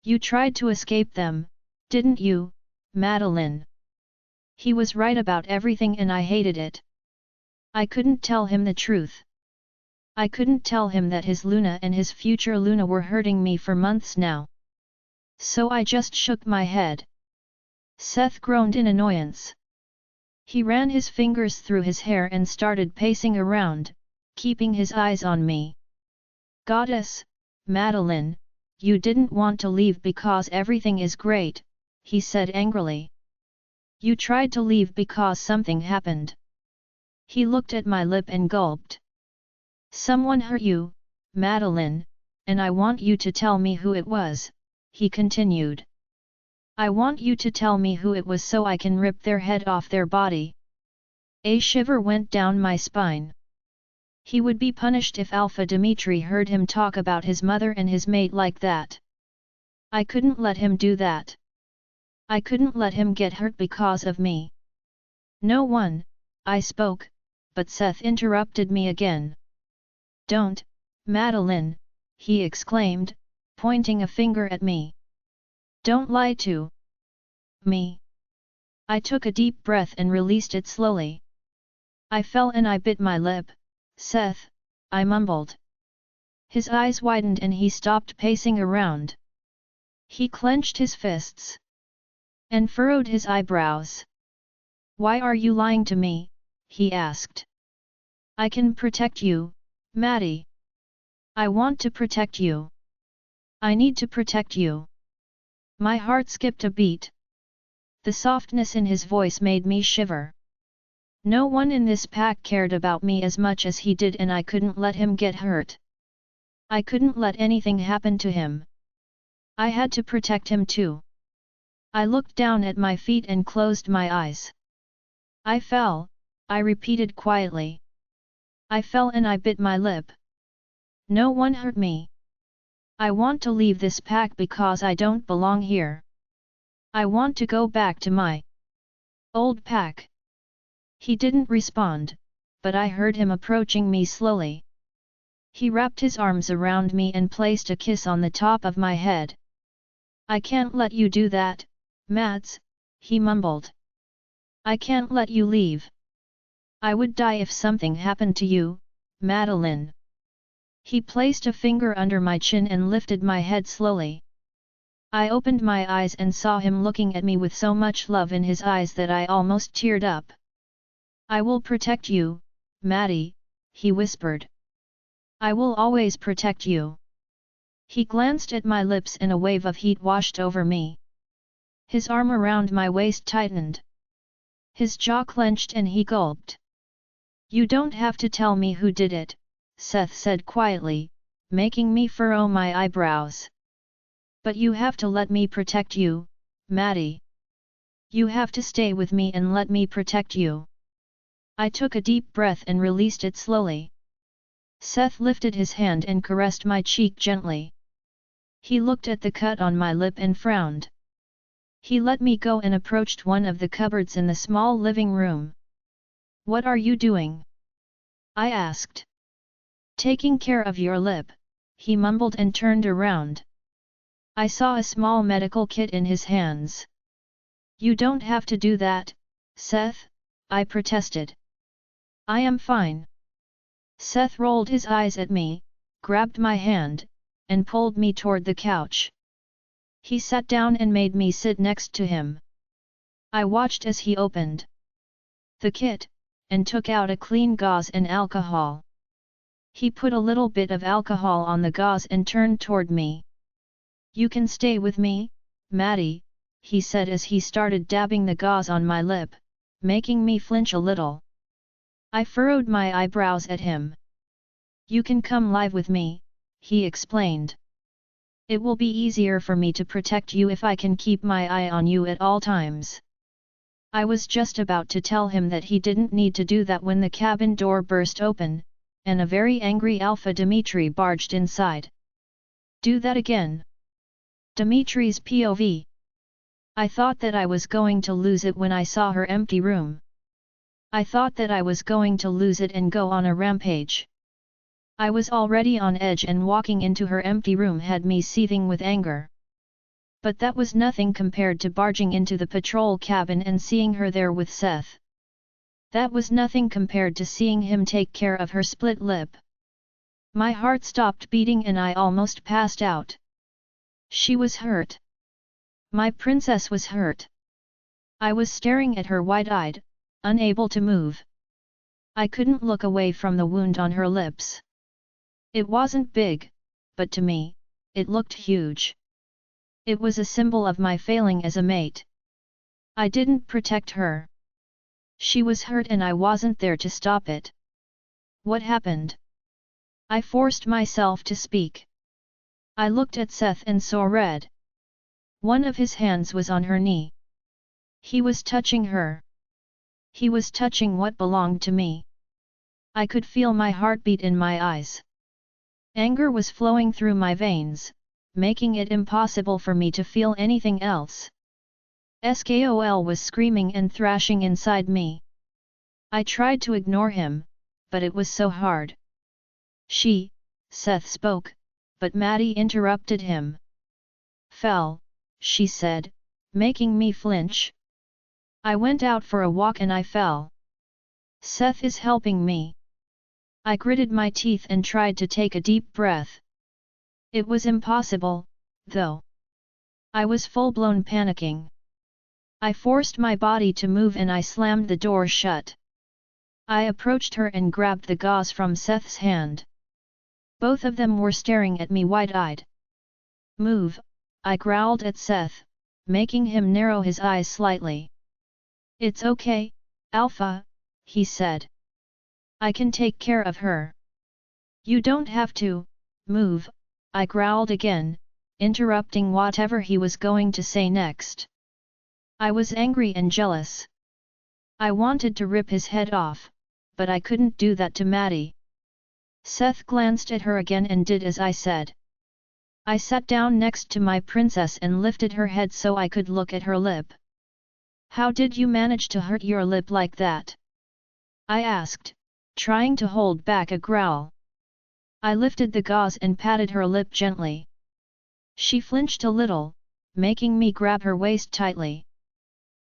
You tried to escape them, didn't you, Madeline? He was right about everything and I hated it. I couldn't tell him the truth. I couldn't tell him that his Luna and his future Luna were hurting me for months now. So I just shook my head. Seth groaned in annoyance. He ran his fingers through his hair and started pacing around, keeping his eyes on me. Goddess, Madeline, you didn't want to leave because everything is great, he said angrily. You tried to leave because something happened. He looked at my lip and gulped. Someone hurt you, Madeline, and I want you to tell me who it was, he continued. I want you to tell me who it was so I can rip their head off their body. A shiver went down my spine. He would be punished if Alpha Dimitri heard him talk about his mother and his mate like that. I couldn't let him do that. I couldn't let him get hurt because of me. No one, I spoke, but Seth interrupted me again. Don't, Madeline, he exclaimed, pointing a finger at me. Don't lie to me. I took a deep breath and released it slowly. I fell and I bit my lip. Seth, I mumbled. His eyes widened and he stopped pacing around. He clenched his fists and furrowed his eyebrows. Why are you lying to me? He asked. I can protect you, Maddie. I want to protect you. I need to protect you. My heart skipped a beat. The softness in his voice made me shiver. No one in this pack cared about me as much as he did and I couldn't let him get hurt. I couldn't let anything happen to him. I had to protect him too. I looked down at my feet and closed my eyes. I fell, I repeated quietly. I fell and I bit my lip. No one hurt me. I want to leave this pack because I don't belong here. I want to go back to my old pack. He didn't respond, but I heard him approaching me slowly. He wrapped his arms around me and placed a kiss on the top of my head. I can't let you do that, Mads, he mumbled. I can't let you leave. I would die if something happened to you, Madeline. He placed a finger under my chin and lifted my head slowly. I opened my eyes and saw him looking at me with so much love in his eyes that I almost teared up. I will protect you, Maddie, he whispered. I will always protect you. He glanced at my lips and a wave of heat washed over me. His arm around my waist tightened. His jaw clenched and he gulped. You don't have to tell me who did it, Seth said quietly, making me furrow my eyebrows. But you have to let me protect you, Maddie. You have to stay with me and let me protect you. I took a deep breath and released it slowly. Seth lifted his hand and caressed my cheek gently. He looked at the cut on my lip and frowned. He let me go and approached one of the cupboards in the small living room. What are you doing? I asked. Taking care of your lip, he mumbled and turned around. I saw a small medical kit in his hands. You don't have to do that, Seth, I protested. I am fine. Seth rolled his eyes at me, grabbed my hand, and pulled me toward the couch. He sat down and made me sit next to him. I watched as he opened the kit, and took out a clean gauze and alcohol. He put a little bit of alcohol on the gauze and turned toward me. You can stay with me, Maddie, he said as he started dabbing the gauze on my lip, making me flinch a little. I furrowed my eyebrows at him. You can come live with me, he explained. It will be easier for me to protect you if I can keep my eye on you at all times. I was just about to tell him that he didn't need to do that when the cabin door burst open, and a very angry Alpha Dimitri barged inside. Do that again. Dimitri's POV. I thought that I was going to lose it when I saw her empty room. I thought that I was going to lose it and go on a rampage. I was already on edge, and walking into her empty room had me seething with anger. But that was nothing compared to barging into the patrol cabin and seeing her there with Seth. That was nothing compared to seeing him take care of her split lip. My heart stopped beating and I almost passed out. She was hurt. My princess was hurt. I was staring at her wide-eyed, unable to move. I couldn't look away from the wound on her lips. It wasn't big, but to me, it looked huge. It was a symbol of my failing as a mate. I didn't protect her. She was hurt and I wasn't there to stop it. What happened? I forced myself to speak. I looked at Seth and saw red. One of his hands was on her knee. He was touching her. He was touching what belonged to me. I could feel my heartbeat in my eyes. Anger was flowing through my veins, making it impossible for me to feel anything else. Skol was screaming and thrashing inside me. I tried to ignore him, but it was so hard. Seth spoke, but Maddie interrupted him. Fell, she said, making me flinch. I went out for a walk and I fell. Seth is helping me. I gritted my teeth and tried to take a deep breath. It was impossible, though. I was full-blown panicking. I forced my body to move and I slammed the door shut. I approached her and grabbed the gauze from Seth's hand. Both of them were staring at me wide-eyed. Move, I growled at Seth, making him narrow his eyes slightly. It's okay, Alpha, he said. I can take care of her. You don't have to, move, I growled again, interrupting whatever he was going to say next. I was angry and jealous. I wanted to rip his head off, but I couldn't do that to Maddie. Seth glanced at her again and did as I said. I sat down next to my princess and lifted her head so I could look at her lip. How did you manage to hurt your lip like that? I asked, trying to hold back a growl. I lifted the gauze and patted her lip gently. She flinched a little, making me grab her waist tightly.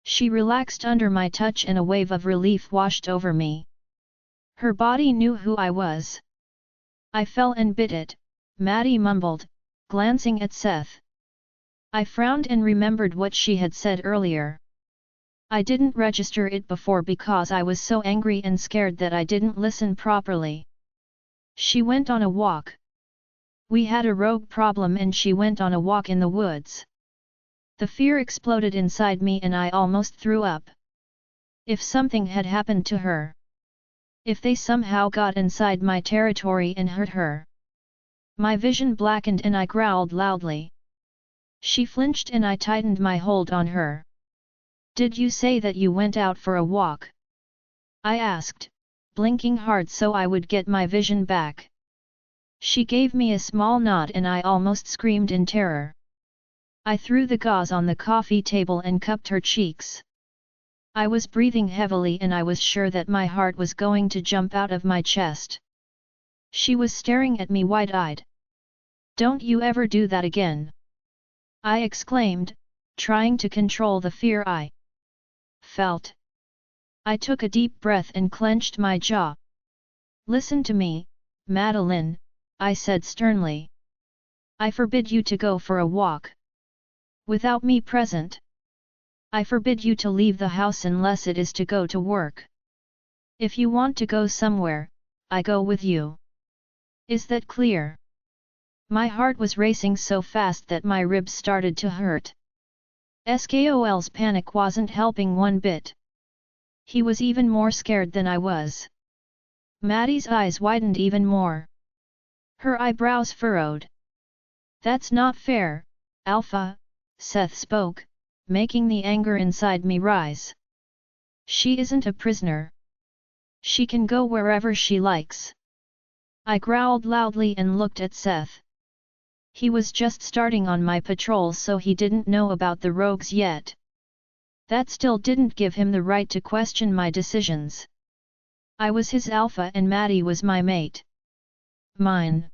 She relaxed under my touch and a wave of relief washed over me. Her body knew who I was. I fell and bit it, Maddie mumbled, glancing at Seth. I frowned and remembered what she had said earlier. I didn't register it before because I was so angry and scared that I didn't listen properly. She went on a walk. We had a rogue problem and she went on a walk in the woods. The fear exploded inside me and I almost threw up. If something had happened to her. If they somehow got inside my territory and hurt her. My vision blackened and I growled loudly. She flinched and I tightened my hold on her. Did you say that you went out for a walk? I asked, blinking hard so I would get my vision back. She gave me a small nod and I almost screamed in terror. I threw the gauze on the coffee table and cupped her cheeks. I was breathing heavily and I was sure that my heart was going to jump out of my chest. She was staring at me wide-eyed. Don't you ever do that again! I exclaimed, trying to control the fear I felt. I took a deep breath and clenched my jaw. Listen to me, Madeline, I said sternly. I forbid you to go for a walk. Without me present. I forbid you to leave the house unless it is to go to work. If you want to go somewhere, I go with you. Is that clear? My heart was racing so fast that my ribs started to hurt. Skol's panic wasn't helping one bit. He was even more scared than I was. Maddie's eyes widened even more. Her eyebrows furrowed. That's not fair, Alpha, Seth spoke, making the anger inside me rise. She isn't a prisoner. She can go wherever she likes. I growled loudly and looked at Seth. He was just starting on my patrol, so he didn't know about the rogues yet. That still didn't give him the right to question my decisions. I was his alpha and Maddie was my mate. Mine.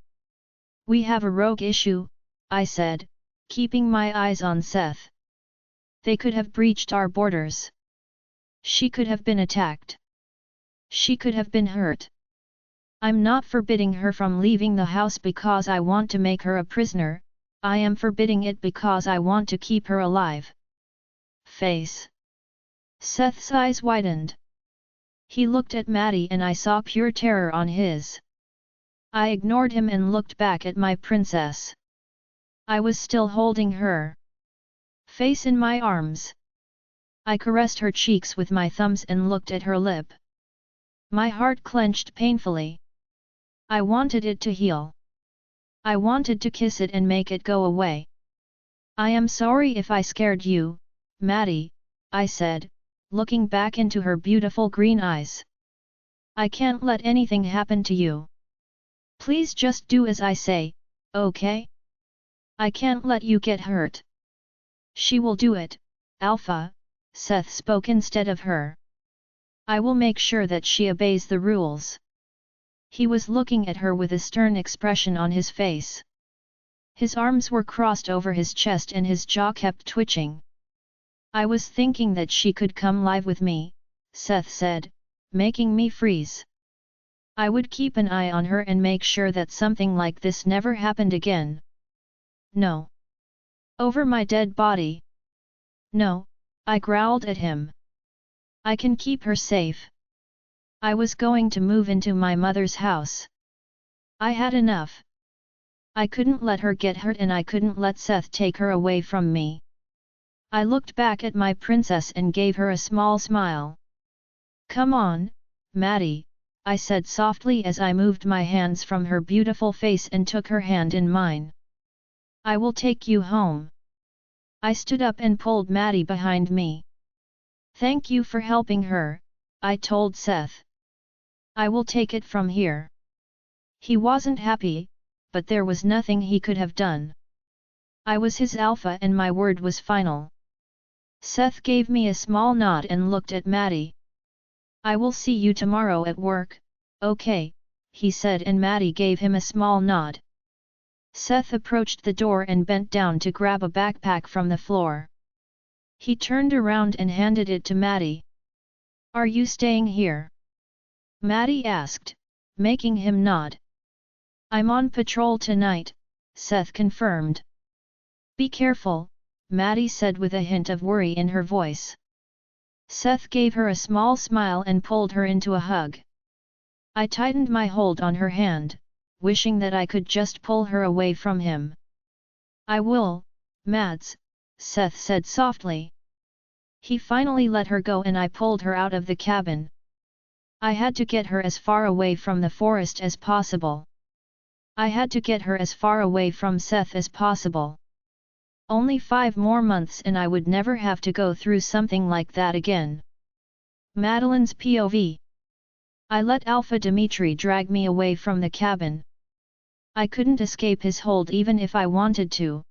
We have a rogue issue, I said, keeping my eyes on Seth. They could have breached our borders. She could have been attacked. She could have been hurt. I'm not forbidding her from leaving the house because I want to make her a prisoner, I am forbidding it because I want to keep her alive. Face. Seth's eyes widened. He looked at Maddie and I saw pure terror on his. I ignored him and looked back at my princess. I was still holding her face in my arms. I caressed her cheeks with my thumbs and looked at her lip. My heart clenched painfully. I wanted it to heal. I wanted to kiss it and make it go away. I am sorry if I scared you, Maddie, I said, looking back into her beautiful green eyes. I can't let anything happen to you. Please just do as I say, okay? I can't let you get hurt. She will do it, Alpha, Seth spoke instead of her. I will make sure that she obeys the rules. He was looking at her with a stern expression on his face. His arms were crossed over his chest and his jaw kept twitching. I was thinking that she could come live with me, Seth said, making me freeze. I would keep an eye on her and make sure that something like this never happened again. No. Over my dead body. No, I growled at him. I can keep her safe. I was going to move into my mother's house. I had enough. I couldn't let her get hurt and I couldn't let Seth take her away from me. I looked back at my princess and gave her a small smile. Come on, Maddie, I said softly as I moved my hands from her beautiful face and took her hand in mine. I will take you home. I stood up and pulled Maddie behind me. Thank you for helping her, I told Seth. I will take it from here. He wasn't happy, but there was nothing he could have done. I was his alpha and my word was final. Seth gave me a small nod and looked at Maddie. I will see you tomorrow at work, okay, he said and Maddie gave him a small nod. Seth approached the door and bent down to grab a backpack from the floor. He turned around and handed it to Maddie. Are you staying here? Maddie asked, making him nod. I'm on patrol tonight, Seth confirmed. Be careful, Maddie said with a hint of worry in her voice. Seth gave her a small smile and pulled her into a hug. I tightened my hold on her hand, wishing that I could just pull her away from him. I will, Mads, Seth said softly. He finally let her go and I pulled her out of the cabin. I had to get her as far away from the forest as possible. I had to get her as far away from Seth as possible. Only 5 more months and I would never have to go through something like that again. Madeline's POV. I let Alpha Dimitri drag me away from the cabin. I couldn't escape his hold even if I wanted to.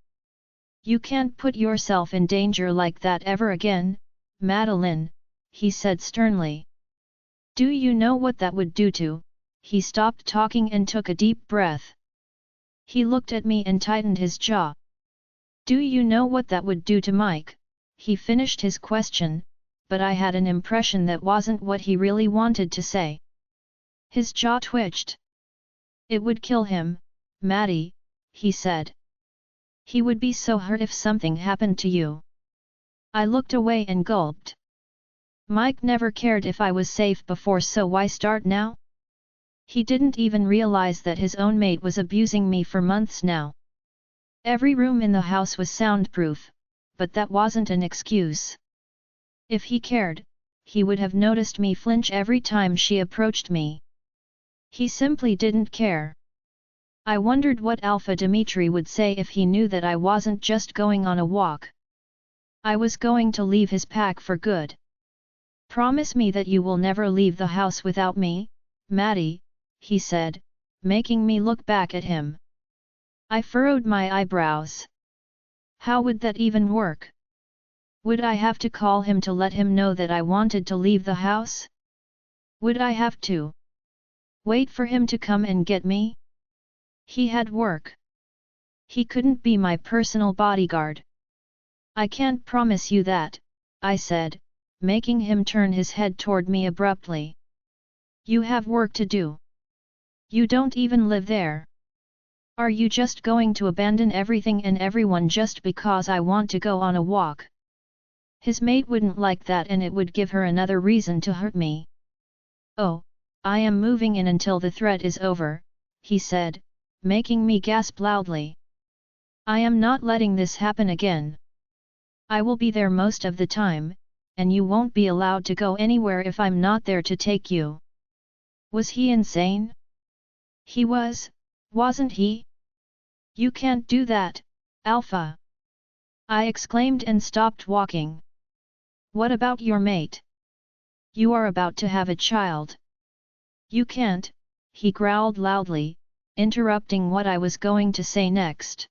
You can't put yourself in danger like that ever again, Madeline, he said sternly. Do you know what that would do to? He stopped talking and took a deep breath. He looked at me and tightened his jaw. Do you know what that would do to Mike? He finished his question, but I had an impression that wasn't what he really wanted to say. His jaw twitched. It would kill him, Maddie, he said. He would be so hurt if something happened to you. I looked away and gulped. Mike never cared if I was safe before, so why start now? He didn't even realize that his own mate was abusing me for months now. Every room in the house was soundproof, but that wasn't an excuse. If he cared, he would have noticed me flinch every time she approached me. He simply didn't care. I wondered what Alpha Dimitri would say if he knew that I wasn't just going on a walk. I was going to leave his pack for good. Promise me that you will never leave the house without me, Maddie, he said, making me look back at him. I furrowed my eyebrows. How would that even work? Would I have to call him to let him know that I wanted to leave the house? Would I have to wait for him to come and get me? He had work. He couldn't be my personal bodyguard. I can't promise you that, I said, making him turn his head toward me abruptly. You have work to do. You don't even live there. Are you just going to abandon everything and everyone just because I want to go on a walk? His mate wouldn't like that, and it would give her another reason to hurt me. Oh, I am moving in until the threat is over, he said, making me gasp loudly. I am not letting this happen again. I will be there most of the time, and you won't be allowed to go anywhere if I'm not there to take you. Was he insane? He was, wasn't he? You can't do that, Alpha! I exclaimed and stopped walking. What about your mate? You are about to have a child. You can't, he growled loudly, interrupting what I was going to say next.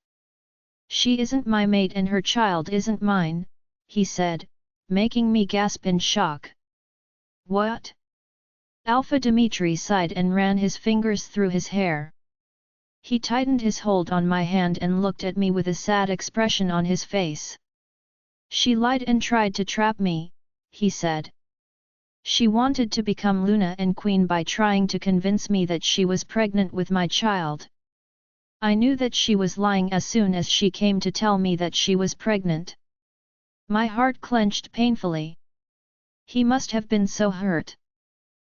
She isn't my mate and her child isn't mine, he said, making me gasp in shock. What? Alpha Dimitri sighed and ran his fingers through his hair. He tightened his hold on my hand and looked at me with a sad expression on his face. She lied and tried to trap me, he said. She wanted to become Luna and Queen by trying to convince me that she was pregnant with my child. I knew that she was lying as soon as she came to tell me that she was pregnant. My heart clenched painfully. He must have been so hurt.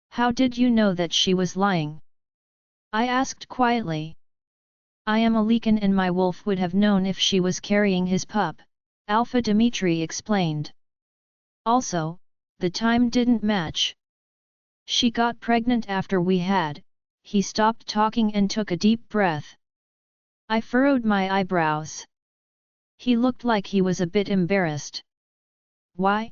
How did you know that she was lying? I asked quietly. I am a Leakin and my wolf would have known if she was carrying his pup, Alpha Dimitri explained. Also, the time didn't match. She got pregnant after we had. He stopped talking and took a deep breath. I furrowed my eyebrows. He looked like he was a bit embarrassed. Why?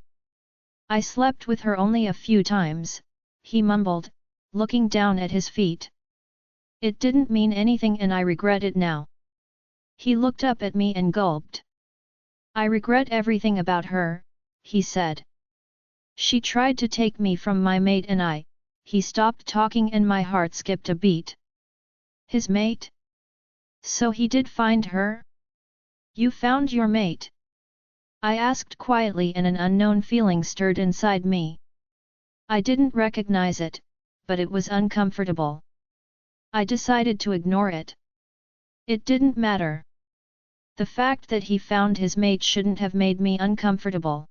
I slept with her only a few times, he mumbled, looking down at his feet. It didn't mean anything and I regret it now. He looked up at me and gulped. I regret everything about her, he said. She tried to take me from my mate and he stopped talking and my heart skipped a beat. His mate? So he did find her? You found your mate? I asked quietly and an unknown feeling stirred inside me. I didn't recognize it, but it was uncomfortable. I decided to ignore it. It didn't matter. The fact that he found his mate shouldn't have made me uncomfortable.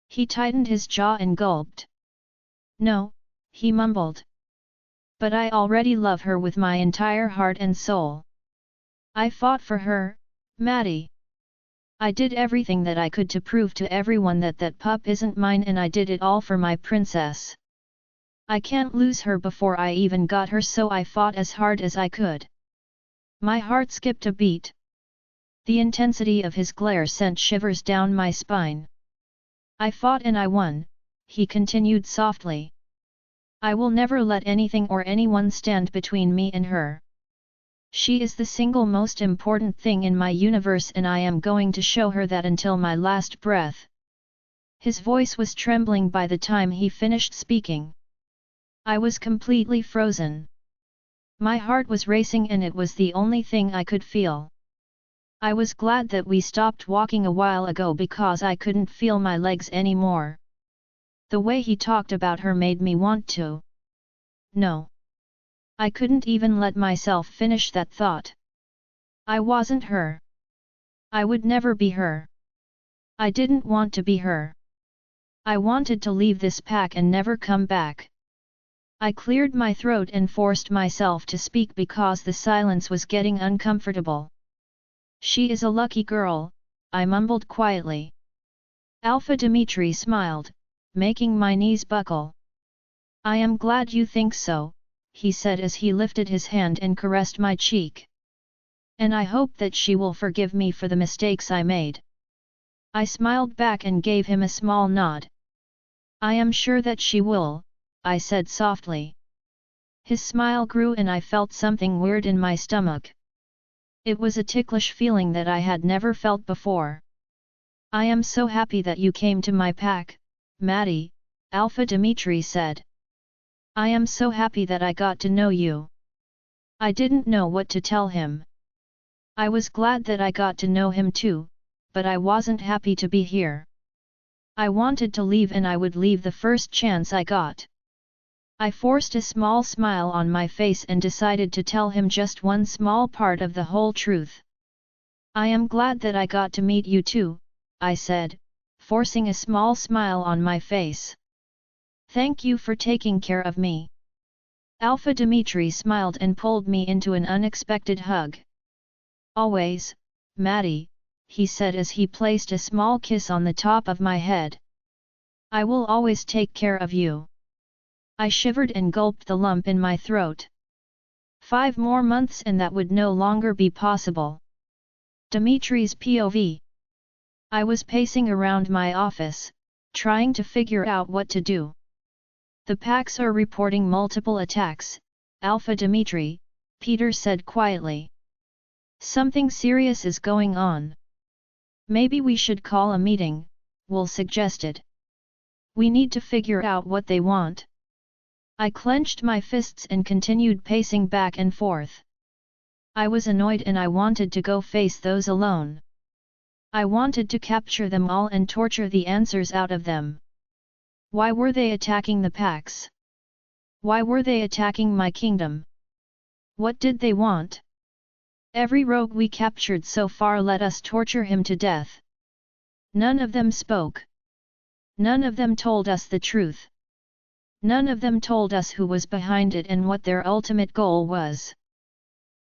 He tightened his jaw and gulped. No, he mumbled. But I already love her with my entire heart and soul. I fought for her, Maddie. I did everything that I could to prove to everyone that that pup isn't mine and I did it all for my princess. I can't lose her before I even got her, so I fought as hard as I could. My heart skipped a beat. The intensity of his glare sent shivers down my spine. I fought and I won, he continued softly. I will never let anything or anyone stand between me and her. She is the single most important thing in my universe and I am going to show her that until my last breath. His voice was trembling by the time he finished speaking. I was completely frozen. My heart was racing and it was the only thing I could feel. I was glad that we stopped walking a while ago because I couldn't feel my legs anymore. The way he talked about her made me want to. No. I couldn't even let myself finish that thought. I wasn't her. I would never be her. I didn't want to be her. I wanted to leave this pack and never come back. I cleared my throat and forced myself to speak because the silence was getting uncomfortable. She is a lucky girl, I mumbled quietly. Alpha Dimitri smiled, making my knees buckle. I am glad you think so, he said as he lifted his hand and caressed my cheek. And I hope that she will forgive me for the mistakes I made. I smiled back and gave him a small nod. I am sure that she will, I said softly. His smile grew and I felt something weird in my stomach. It was a ticklish feeling that I had never felt before. I am so happy that you came to my pack, Maddie, Alpha Dimitri said. I am so happy that I got to know you. I didn't know what to tell him. I was glad that I got to know him too, but I wasn't happy to be here. I wanted to leave and I would leave the first chance I got. I forced a small smile on my face and decided to tell him just one small part of the whole truth. I am glad that I got to meet you too, I said, forcing a small smile on my face. Thank you for taking care of me. Alpha Dimitri smiled and pulled me into an unexpected hug. Always, Maddie, he said as he placed a small kiss on the top of my head. I will always take care of you. I shivered and gulped the lump in my throat. 5 more months and that would no longer be possible. Dimitri's POV. I was pacing around my office, trying to figure out what to do. The packs are reporting multiple attacks, Alpha Dimitri, Peter said quietly. Something serious is going on. Maybe we should call a meeting, Will suggested. We need to figure out what they want. I clenched my fists and continued pacing back and forth. I was annoyed and I wanted to go face those alone. I wanted to capture them all and torture the answers out of them. Why were they attacking the packs? Why were they attacking my kingdom? What did they want? Every rogue we captured so far let us torture him to death. None of them spoke. None of them told us the truth. None of them told us who was behind it and what their ultimate goal was.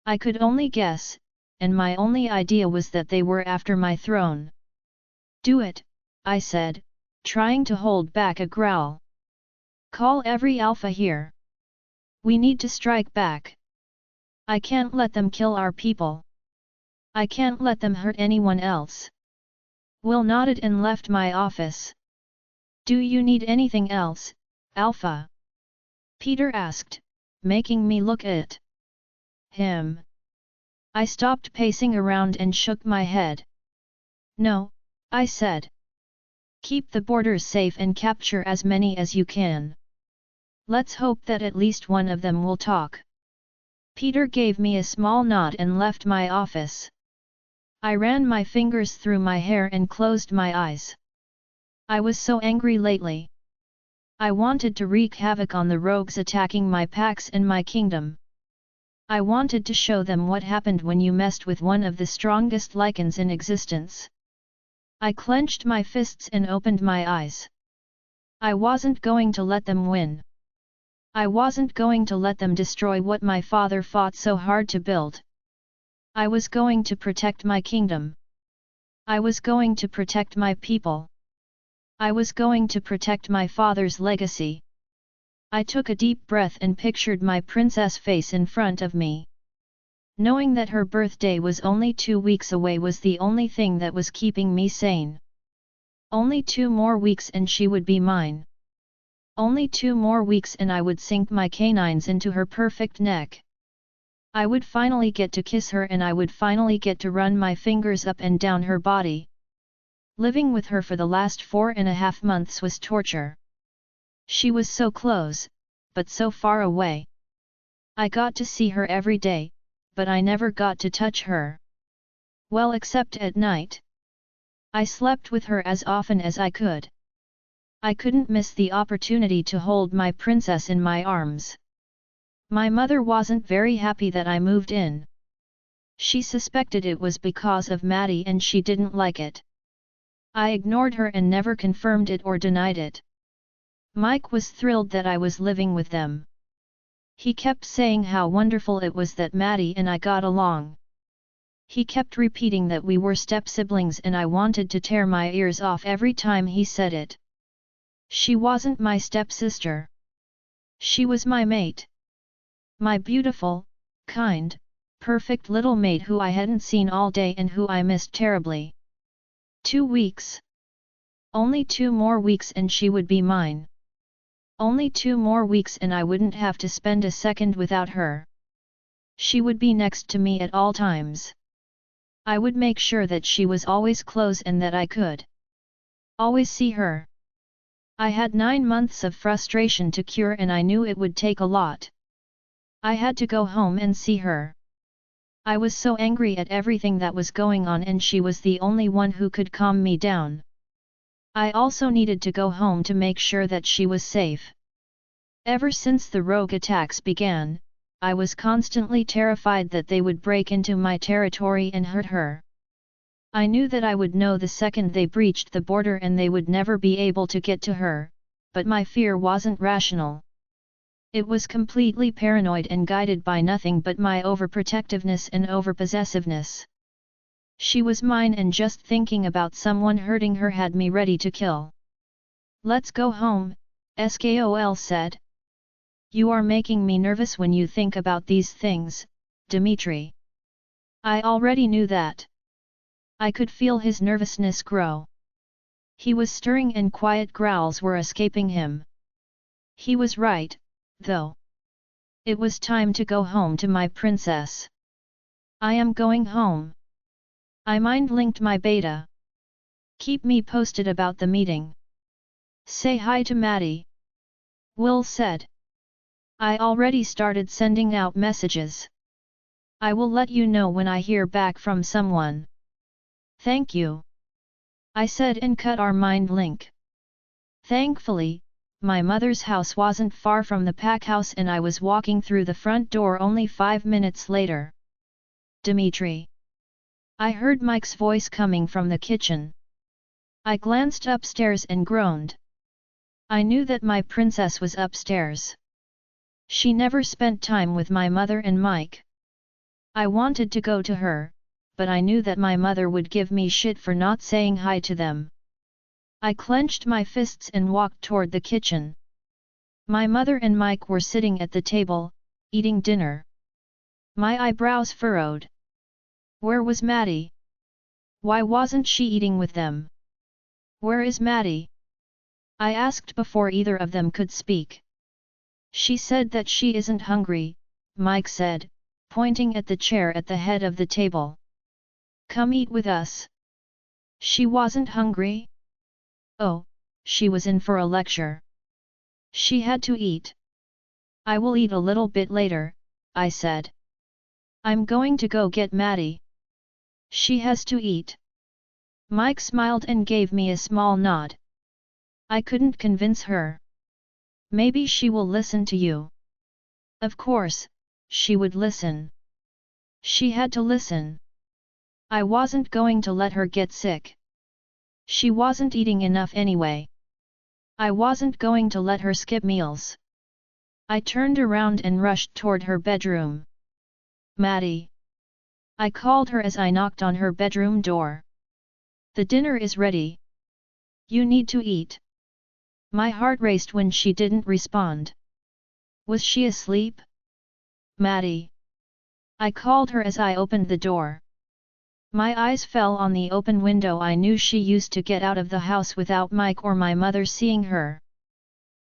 I could only guess, and my only idea was that they were after my throne. Do it, I said, trying to hold back a growl. Call every alpha here. We need to strike back. I can't let them kill our people. I can't let them hurt anyone else. Will nodded and left my office. Do you need anything else, Alpha? Peter asked, making me look at him. I stopped pacing around and shook my head. No, I said. Keep the borders safe and capture as many as you can. Let's hope that at least one of them will talk. Peter gave me a small nod and left my office. I ran my fingers through my hair and closed my eyes. I was so angry lately. I wanted to wreak havoc on the rogues attacking my packs and my kingdom. I wanted to show them what happened when you messed with one of the strongest lycans in existence. I clenched my fists and opened my eyes. I wasn't going to let them win. I wasn't going to let them destroy what my father fought so hard to build. I was going to protect my kingdom. I was going to protect my people. I was going to protect my father's legacy. I took a deep breath and pictured my princess face in front of me. Knowing that her birthday was only 2 weeks away was the only thing that was keeping me sane. Only 2 more weeks and she would be mine. Only 2 more weeks and I would sink my canines into her perfect neck. I would finally get to kiss her and I would finally get to run my fingers up and down her body. Living with her for the last 4.5 months was torture. She was so close, but so far away. I got to see her every day, but I never got to touch her. Well, except at night. I slept with her as often as I could. I couldn't miss the opportunity to hold my princess in my arms. My mother wasn't very happy that I moved in. She suspected it was because of Maddie and she didn't like it. I ignored her and never confirmed it or denied it. Mike was thrilled that I was living with them. He kept saying how wonderful it was that Maddie and I got along. He kept repeating that we were step-siblings and I wanted to tear my ears off every time he said it. She wasn't my stepsister. She was my mate. My beautiful, kind, perfect little mate who I hadn't seen all day and who I missed terribly. 2 weeks. Only 2 more weeks and she would be mine. Only 2 more weeks and I wouldn't have to spend a second without her. She would be next to me at all times. I would make sure that she was always close and that I could always see her. I had 9 months of frustration to cure and I knew it would take a lot. I had to go home and see her. I was so angry at everything that was going on and she was the only one who could calm me down. I also needed to go home to make sure that she was safe. Ever since the rogue attacks began, I was constantly terrified that they would break into my territory and hurt her. I knew that I would know the second they breached the border and they would never be able to get to her, but my fear wasn't rational. It was completely paranoid and guided by nothing but my overprotectiveness and overpossessiveness. She was mine and just thinking about someone hurting her had me ready to kill. "Let's go home," Skol said. "You are making me nervous when you think about these things, Dimitri." I already knew that. I could feel his nervousness grow. He was stirring and quiet growls were escaping him. He was right, though. It was time to go home to my princess. I am going home. I mind-linked my beta. Keep me posted about the meeting. Say hi to Maddie. Will said. I already started sending out messages. I will let you know when I hear back from someone. Thank you. I said and cut our mind link. Thankfully, my mother's house wasn't far from the pack house and I was walking through the front door only 5 minutes later. Dimitri. I heard Mike's voice coming from the kitchen. I glanced upstairs and groaned. I knew that my princess was upstairs. She never spent time with my mother and Mike. I wanted to go to her, but I knew that my mother would give me shit for not saying hi to them. I clenched my fists and walked toward the kitchen. My mother and Mike were sitting at the table, eating dinner. My eyebrows furrowed. Where was Maddie? Why wasn't she eating with them? Where is Maddie? I asked before either of them could speak. She said that she isn't hungry, Mike said, pointing at the chair at the head of the table. Come eat with us. She wasn't hungry? Oh, she was in for a lecture. She had to eat. I will eat a little bit later, I said. I'm going to go get Maddie. She has to eat. Mike smiled and gave me a small nod. I couldn't convince her. Maybe she will listen to you. Of course, she would listen. She had to listen. I wasn't going to let her get sick. She wasn't eating enough anyway. I wasn't going to let her skip meals. I turned around and rushed toward her bedroom. Maddie. I called her as I knocked on her bedroom door. The dinner is ready. You need to eat. My heart raced when she didn't respond. Was she asleep? Maddie. I called her as I opened the door. My eyes fell on the open window. I knew she used to get out of the house without Mike or my mother seeing her.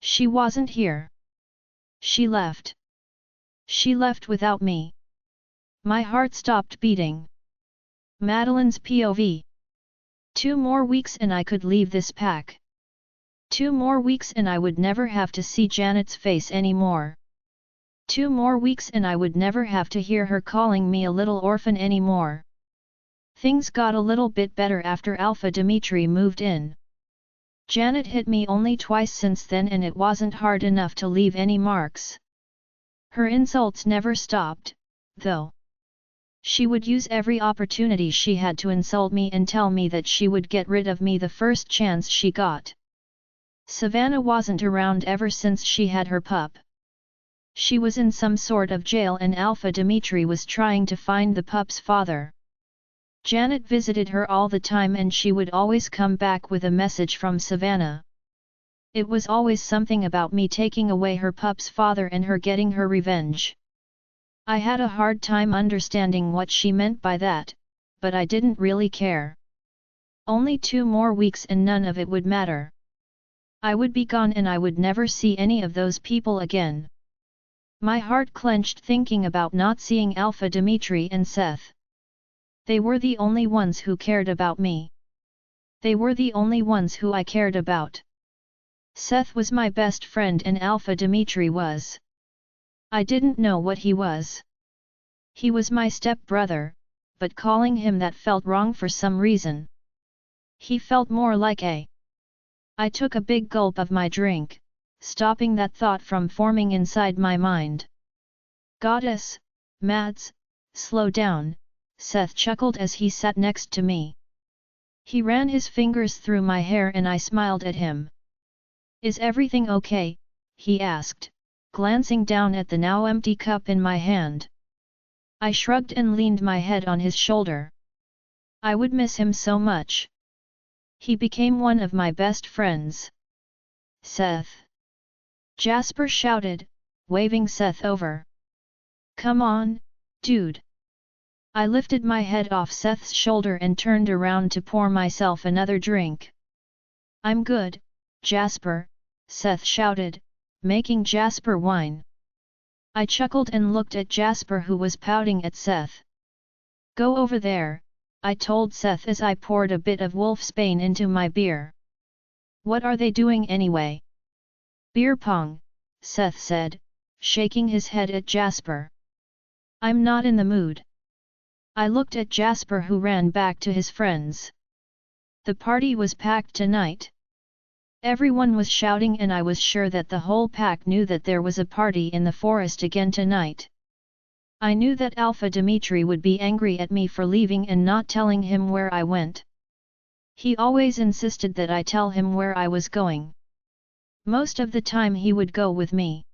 She wasn't here. She left. She left without me. My heart stopped beating. Madeline's POV. 2 more weeks and I could leave this pack. 2 more weeks and I would never have to see Janet's face anymore. 2 more weeks and I would never have to hear her calling me a little orphan anymore. Things got a little bit better after Alpha Dimitri moved in. Janet hit me only twice since then and it wasn't hard enough to leave any marks. Her insults never stopped, though. She would use every opportunity she had to insult me and tell me that she would get rid of me the first chance she got. Savannah wasn't around ever since she had her pup. She was in some sort of jail and Alpha Dimitri was trying to find the pup's father. Janet visited her all the time and she would always come back with a message from Savannah. It was always something about me taking away her pup's father and her getting her revenge. I had a hard time understanding what she meant by that, but I didn't really care. Only 2 more weeks and none of it would matter. I would be gone and I would never see any of those people again. My heart clenched thinking about not seeing Alpha Dimitri and Seth. They were the only ones who cared about me. They were the only ones who I cared about. Seth was my best friend and Alpha Dimitri was. I didn't know what he was. He was my step-brother, but calling him that felt wrong for some reason. He felt more like a. I took a big gulp of my drink, stopping that thought from forming inside my mind. Goddess, Mads, slow down, Seth chuckled as he sat next to me. He ran his fingers through my hair and I smiled at him. Is everything okay? He asked, glancing down at the now empty cup in my hand. I shrugged and leaned my head on his shoulder. I would miss him so much. He became one of my best friends. Seth! Jasper shouted, waving Seth over. Come on, dude! I lifted my head off Seth's shoulder and turned around to pour myself another drink. I'm good, Jasper, Seth shouted, making Jasper whine. I chuckled and looked at Jasper who was pouting at Seth. Go over there, I told Seth as I poured a bit of wolfsbane into my beer. What are they doing anyway? Beer pong, Seth said, shaking his head at Jasper. I'm not in the mood. I looked at Jasper who ran back to his friends. The party was packed tonight. Everyone was shouting and I was sure that the whole pack knew that there was a party in the forest again tonight. I knew that Alpha Dimitri would be angry at me for leaving and not telling him where I went. He always insisted that I tell him where I was going. Most of the time he would go with me.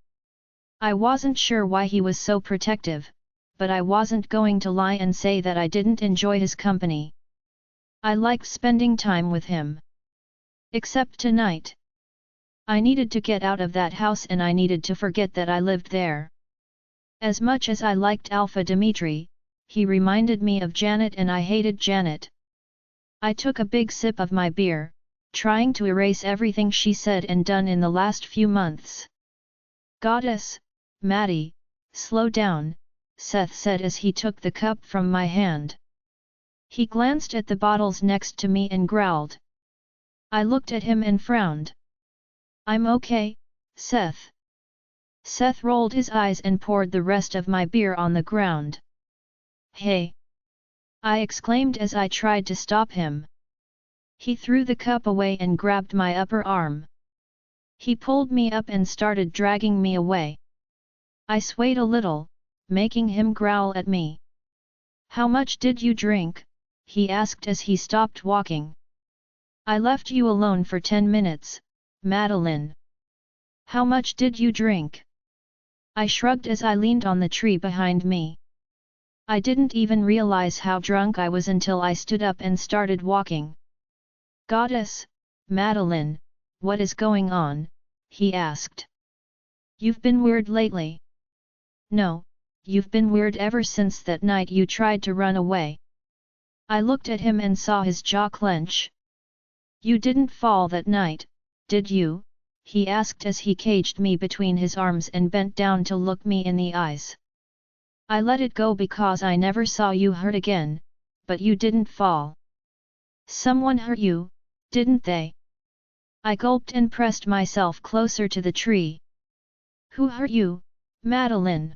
I wasn't sure why he was so protective, but I wasn't going to lie and say that I didn't enjoy his company. I liked spending time with him. Except tonight. I needed to get out of that house and I needed to forget that I lived there. As much as I liked Alpha Dimitri, he reminded me of Janet and I hated Janet. I took a big sip of my beer, trying to erase everything she said and done in the last few months. Goddess, Maddie, slow down, Seth said as he took the cup from my hand. He glanced at the bottles next to me and growled. I looked at him and frowned. I'm okay, Seth. Seth rolled his eyes and poured the rest of my beer on the ground. Hey! I exclaimed as I tried to stop him. He threw the cup away and grabbed my upper arm. He pulled me up and started dragging me away. I swayed a little, making him growl at me. How much did you drink? He asked as he stopped walking. I left you alone for 10 minutes, Madeline. How much did you drink? I shrugged as I leaned on the tree behind me. I didn't even realize how drunk I was until I stood up and started walking. Goddess, Madeline, what is going on? He asked. You've been weird lately. No, you've been weird ever since that night you tried to run away. I looked at him and saw his jaw clench. You didn't fall that night, did you? He asked as he caged me between his arms and bent down to look me in the eyes. I let it go because I never saw you hurt again, but you didn't fall. Someone hurt you, didn't they? I gulped and pressed myself closer to the tree. Who hurt you, Madeline?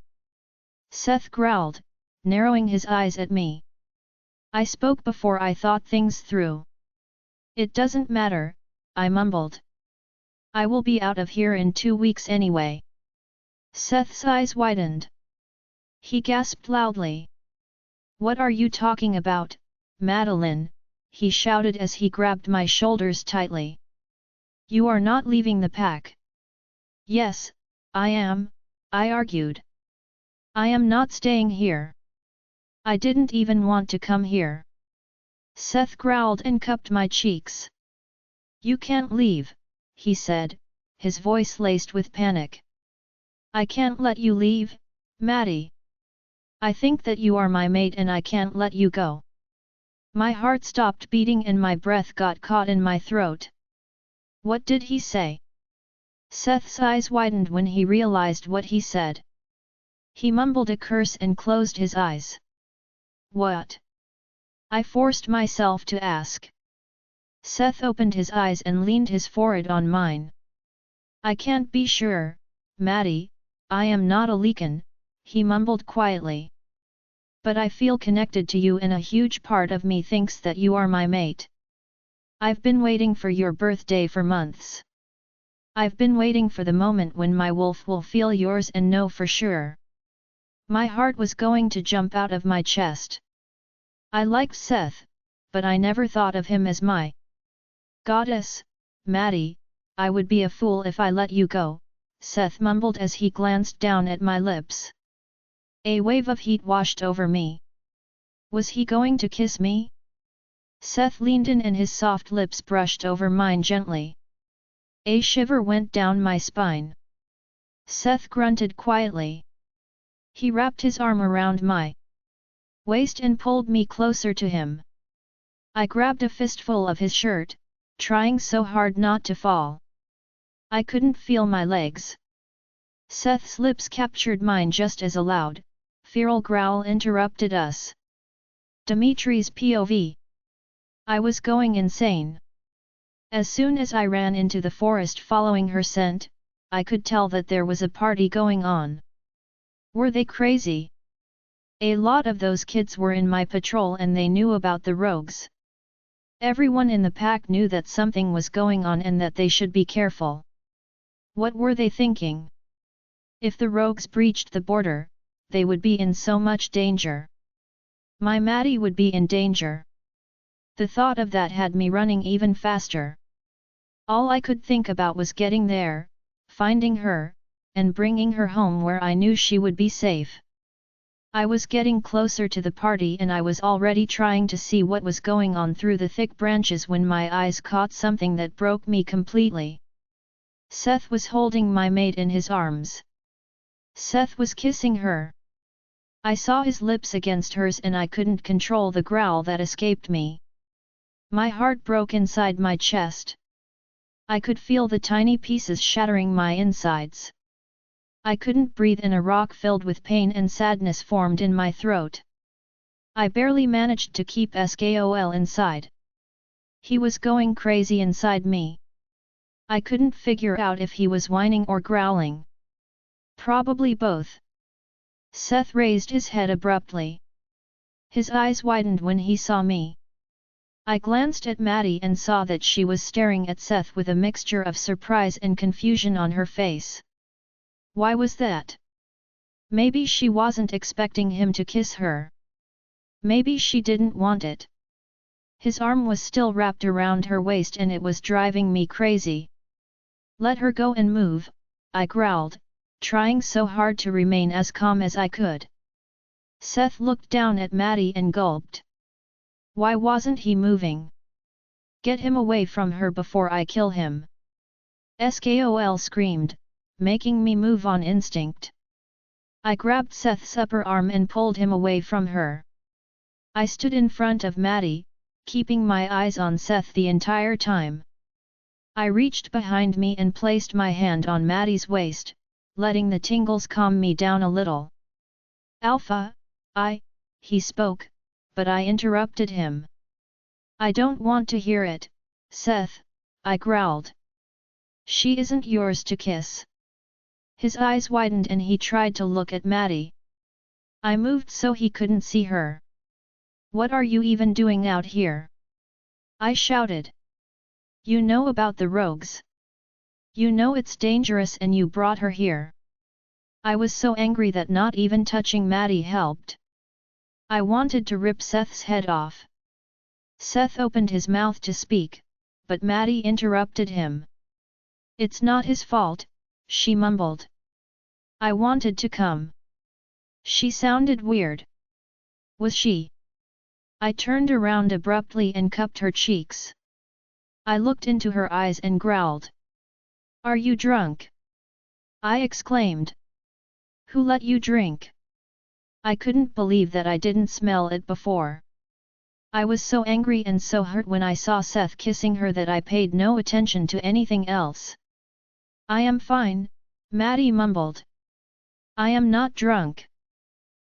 Seth growled, narrowing his eyes at me. I spoke before I thought things through. It doesn't matter, I mumbled. I will be out of here in 2 weeks anyway. Seth's eyes widened. He gasped loudly. What are you talking about, Madeline? He shouted as he grabbed my shoulders tightly. You are not leaving the pack. Yes, I am, I argued. I am not staying here. I didn't even want to come here. Seth growled and cupped my cheeks. You can't leave, he said, his voice laced with panic. I can't let you leave, Maddie. I think that you are my mate and I can't let you go. My heart stopped beating and my breath got caught in my throat. What did he say? Seth's eyes widened when he realized what he said. He mumbled a curse and closed his eyes. What? I forced myself to ask. Seth opened his eyes and leaned his forehead on mine. I can't be sure, Maddie, I am not a leakin, he mumbled quietly. But I feel connected to you and a huge part of me thinks that you are my mate. I've been waiting for your birthday for months. I've been waiting for the moment when my wolf will feel yours and know for sure. My heart was going to jump out of my chest. I liked Seth, but I never thought of him as my goddess. Maddie, I would be a fool if I let you go, Seth mumbled as he glanced down at my lips. A wave of heat washed over me. Was he going to kiss me? Seth leaned in and his soft lips brushed over mine gently. A shiver went down my spine. Seth grunted quietly. He wrapped his arm around my waist and pulled me closer to him. I grabbed a fistful of his shirt, trying so hard not to fall. I couldn't feel my legs. Seth's lips captured mine just as a loud, feral growl interrupted us. Dimitri's POV. I was going insane. As soon as I ran into the forest following her scent, I could tell that there was a party going on. Were they crazy? A lot of those kids were in my patrol and they knew about the rogues. Everyone in the pack knew that something was going on and that they should be careful. What were they thinking? If the rogues breached the border, they would be in so much danger. My Maddie would be in danger. The thought of that had me running even faster. All I could think about was getting there, finding her, and bringing her home where I knew she would be safe. I was getting closer to the party and I was already trying to see what was going on through the thick branches when my eyes caught something that broke me completely. Seth was holding my mate in his arms. Seth was kissing her. I saw his lips against hers and I couldn't control the growl that escaped me. My heart broke inside my chest. I could feel the tiny pieces shattering my insides. I couldn't breathe and a rock filled with pain and sadness formed in my throat. I barely managed to keep SKOL inside. He was going crazy inside me. I couldn't figure out if he was whining or growling. Probably both. Seth raised his head abruptly. His eyes widened when he saw me. I glanced at Maddie and saw that she was staring at Seth with a mixture of surprise and confusion on her face. Why was that? Maybe she wasn't expecting him to kiss her. Maybe she didn't want it. His arm was still wrapped around her waist and it was driving me crazy. Let her go and move, I growled, trying so hard to remain as calm as I could. Seth looked down at Maddie and gulped. Why wasn't he moving? Get him away from her before I kill him. SKOL screamed, making me move on instinct. I grabbed Seth's upper arm and pulled him away from her. I stood in front of Maddie, keeping my eyes on Seth the entire time. I reached behind me and placed my hand on Maddie's waist, letting the tingles calm me down a little. Alpha, he spoke, but I interrupted him. I don't want to hear it, Seth, I growled. She isn't yours to kiss. His eyes widened and he tried to look at Maddie. I moved so he couldn't see her. What are you even doing out here? I shouted. You know about the rogues. You know it's dangerous and you brought her here. I was so angry that not even touching Maddie helped. I wanted to rip Seth's head off. Seth opened his mouth to speak, but Maddie interrupted him. It's not his fault, she mumbled. I wanted to come. She sounded weird. Was she? I turned around abruptly and cupped her cheeks. I looked into her eyes and growled. Are you drunk? I exclaimed. Who let you drink? I couldn't believe that I didn't smell it before. I was so angry and so hurt when I saw Seth kissing her that I paid no attention to anything else. I am fine, Maddie mumbled. I am not drunk.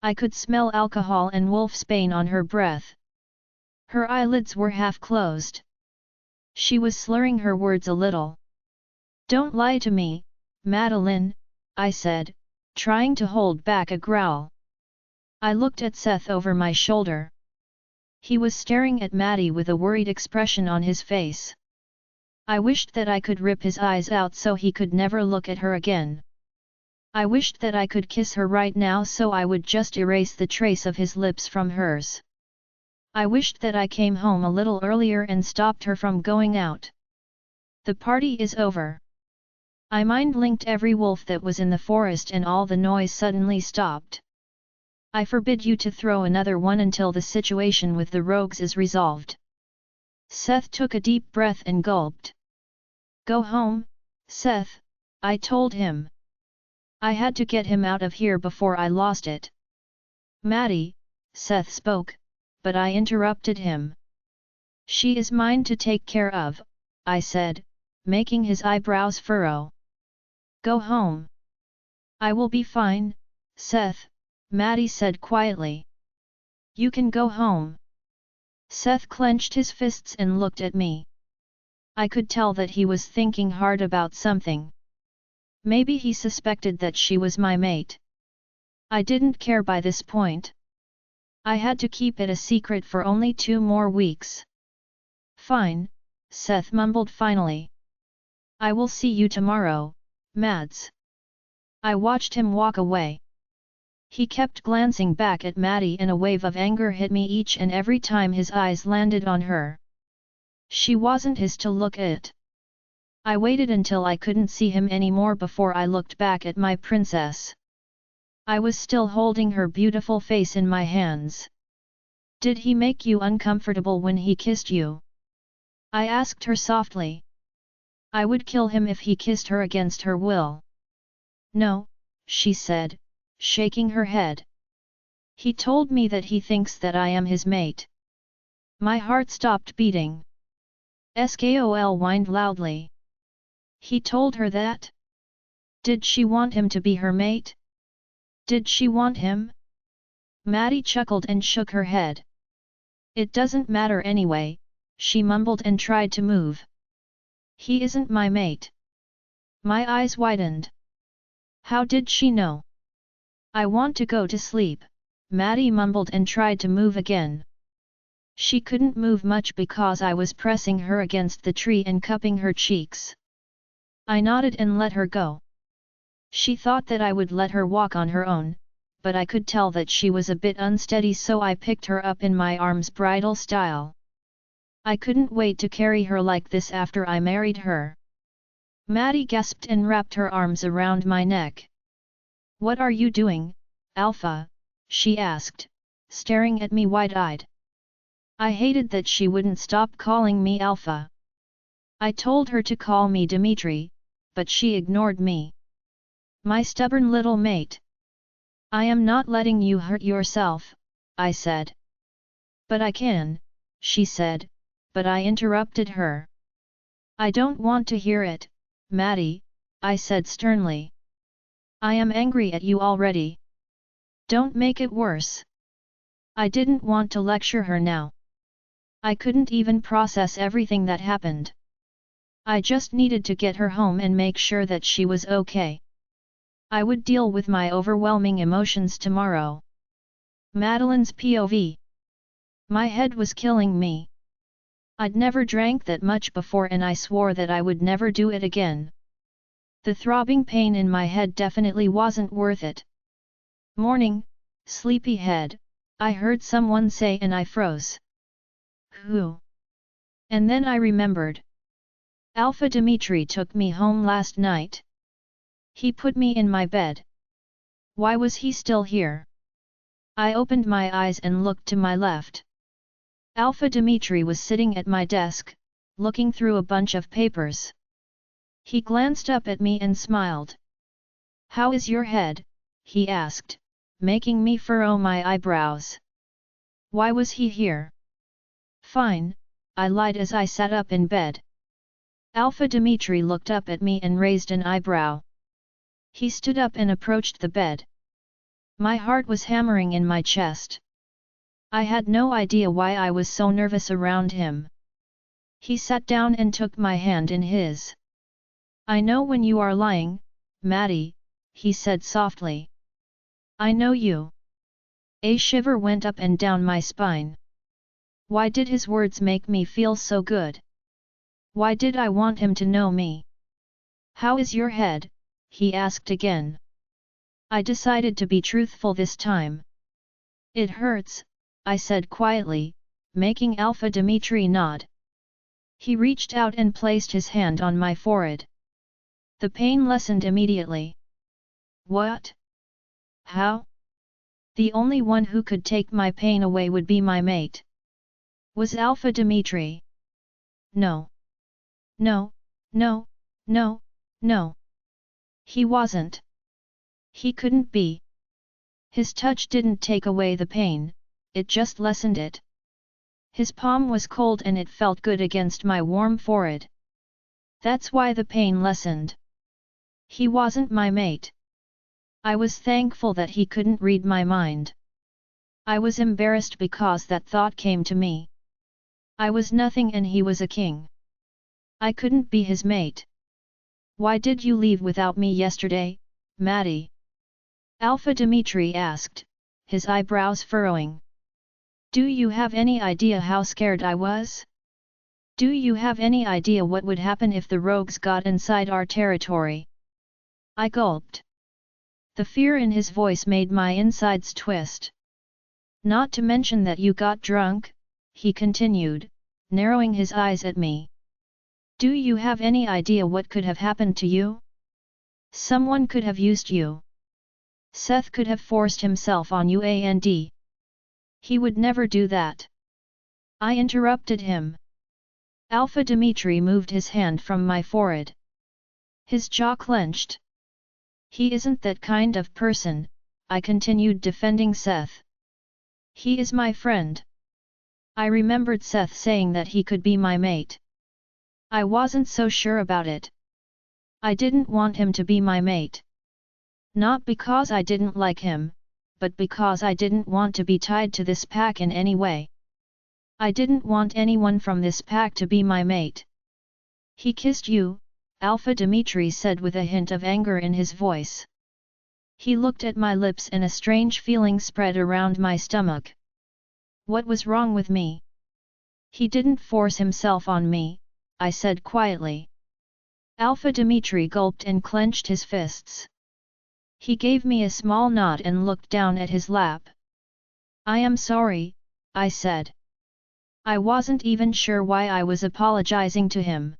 I could smell alcohol and wolfsbane on her breath. Her eyelids were half closed. She was slurring her words a little. Don't lie to me, Madeline, I said, trying to hold back a growl. I looked at Seth over my shoulder. He was staring at Maddie with a worried expression on his face. I wished that I could rip his eyes out so he could never look at her again. I wished that I could kiss her right now so I would just erase the trace of his lips from hers. I wished that I came home a little earlier and stopped her from going out. The party is over. I mind-linked every wolf that was in the forest and all the noise suddenly stopped. I forbid you to throw another one until the situation with the rogues is resolved. Seth took a deep breath and gulped. Go home, Seth, I told him. I had to get him out of here before I lost it. Maddie, Seth spoke, but I interrupted him. She is mine to take care of, I said, making his eyebrows furrow. Go home. I will be fine, Seth, Maddie said quietly. You can go home. Seth clenched his fists and looked at me. I could tell that he was thinking hard about something. Maybe he suspected that she was my mate. I didn't care by this point. I had to keep it a secret for only 2 more weeks. Fine, Seth mumbled finally. I will see you tomorrow, Mads. I watched him walk away. He kept glancing back at Maddie and a wave of anger hit me each and every time his eyes landed on her. She wasn't his to look at. I waited until I couldn't see him anymore before I looked back at my princess. I was still holding her beautiful face in my hands. Did he make you uncomfortable when he kissed you? I asked her softly. I would kill him if he kissed her against her will. No, she said, shaking her head. He told me that he thinks that I am his mate. My heart stopped beating. Skol whined loudly. He told her that? Did she want him to be her mate? Did she want him? Maddie chuckled and shook her head. It doesn't matter anyway, she mumbled and tried to move. He isn't my mate. My eyes widened. How did she know? I want to go to sleep, Maddie mumbled and tried to move again. She couldn't move much because I was pressing her against the tree and cupping her cheeks. I nodded and let her go. She thought that I would let her walk on her own, but I could tell that she was a bit unsteady, so I picked her up in my arms bridal style. I couldn't wait to carry her like this after I married her. Maddie gasped and wrapped her arms around my neck. What are you doing, Alpha? She asked, staring at me wide-eyed. I hated that she wouldn't stop calling me Alpha. I told her to call me Dimitri, but she ignored me. My stubborn little mate. I am not letting you hurt yourself, I said. But I can, she said, but I interrupted her. I don't want to hear it, Maddie, I said sternly. I am angry at you already. Don't make it worse. I didn't want to lecture her now. I couldn't even process everything that happened. I just needed to get her home and make sure that she was okay. I would deal with my overwhelming emotions tomorrow. Madeline's POV. My head was killing me. I'd never drank that much before and I swore that I would never do it again. The throbbing pain in my head definitely wasn't worth it. Morning, sleepyhead, I heard someone say and I froze. Who? And then I remembered. Alpha Dimitri took me home last night. He put me in my bed. Why was he still here? I opened my eyes and looked to my left. Alpha Dimitri was sitting at my desk, looking through a bunch of papers. He glanced up at me and smiled. How is your head? He asked, making me furrow my eyebrows. Why was he here? Fine, I lied as I sat up in bed. Alpha Dimitri looked up at me and raised an eyebrow. He stood up and approached the bed. My heart was hammering in my chest. I had no idea why I was so nervous around him. He sat down and took my hand in his. I know when you are lying, Maddie, he said softly. I know you. A shiver went up and down my spine. Why did his words make me feel so good? Why did I want him to know me? How is your head? He asked again. I decided to be truthful this time. It hurts, I said quietly, making Alpha Dimitri nod. He reached out and placed his hand on my forehead. The pain lessened immediately. What? How? The only one who could take my pain away would be my mate. Was Alpha Dimitri? No. No, no, no, no. He wasn't. He couldn't be. His touch didn't take away the pain, it just lessened it. His palm was cold and it felt good against my warm forehead. That's why the pain lessened. He wasn't my mate. I was thankful that he couldn't read my mind. I was embarrassed because that thought came to me. I was nothing and he was a king. I couldn't be his mate. Why did you leave without me yesterday, Maddie? Alpha Dimitri asked, his eyebrows furrowing. Do you have any idea how scared I was? Do you have any idea what would happen if the rogues got inside our territory? I gulped. The fear in his voice made my insides twist. Not to mention that you got drunk, he continued, narrowing his eyes at me. Do you have any idea what could have happened to you? Someone could have used you. Seth could have forced himself on you and he would never do that. I interrupted him. Alpha Dimitri moved his hand from my forehead. His jaw clenched. He isn't that kind of person, I continued defending Seth. He is my friend. I remembered Seth saying that he could be my mate. I wasn't so sure about it. I didn't want him to be my mate. Not because I didn't like him, but because I didn't want to be tied to this pack in any way. I didn't want anyone from this pack to be my mate. He kissed you, Alpha Dimitri said with a hint of anger in his voice. He looked at my lips and a strange feeling spread around my stomach. What was wrong with me? He didn't force himself on me, I said quietly. Alpha Dimitri gulped and clenched his fists. He gave me a small nod and looked down at his lap. I am sorry, I said. I wasn't even sure why I was apologizing to him.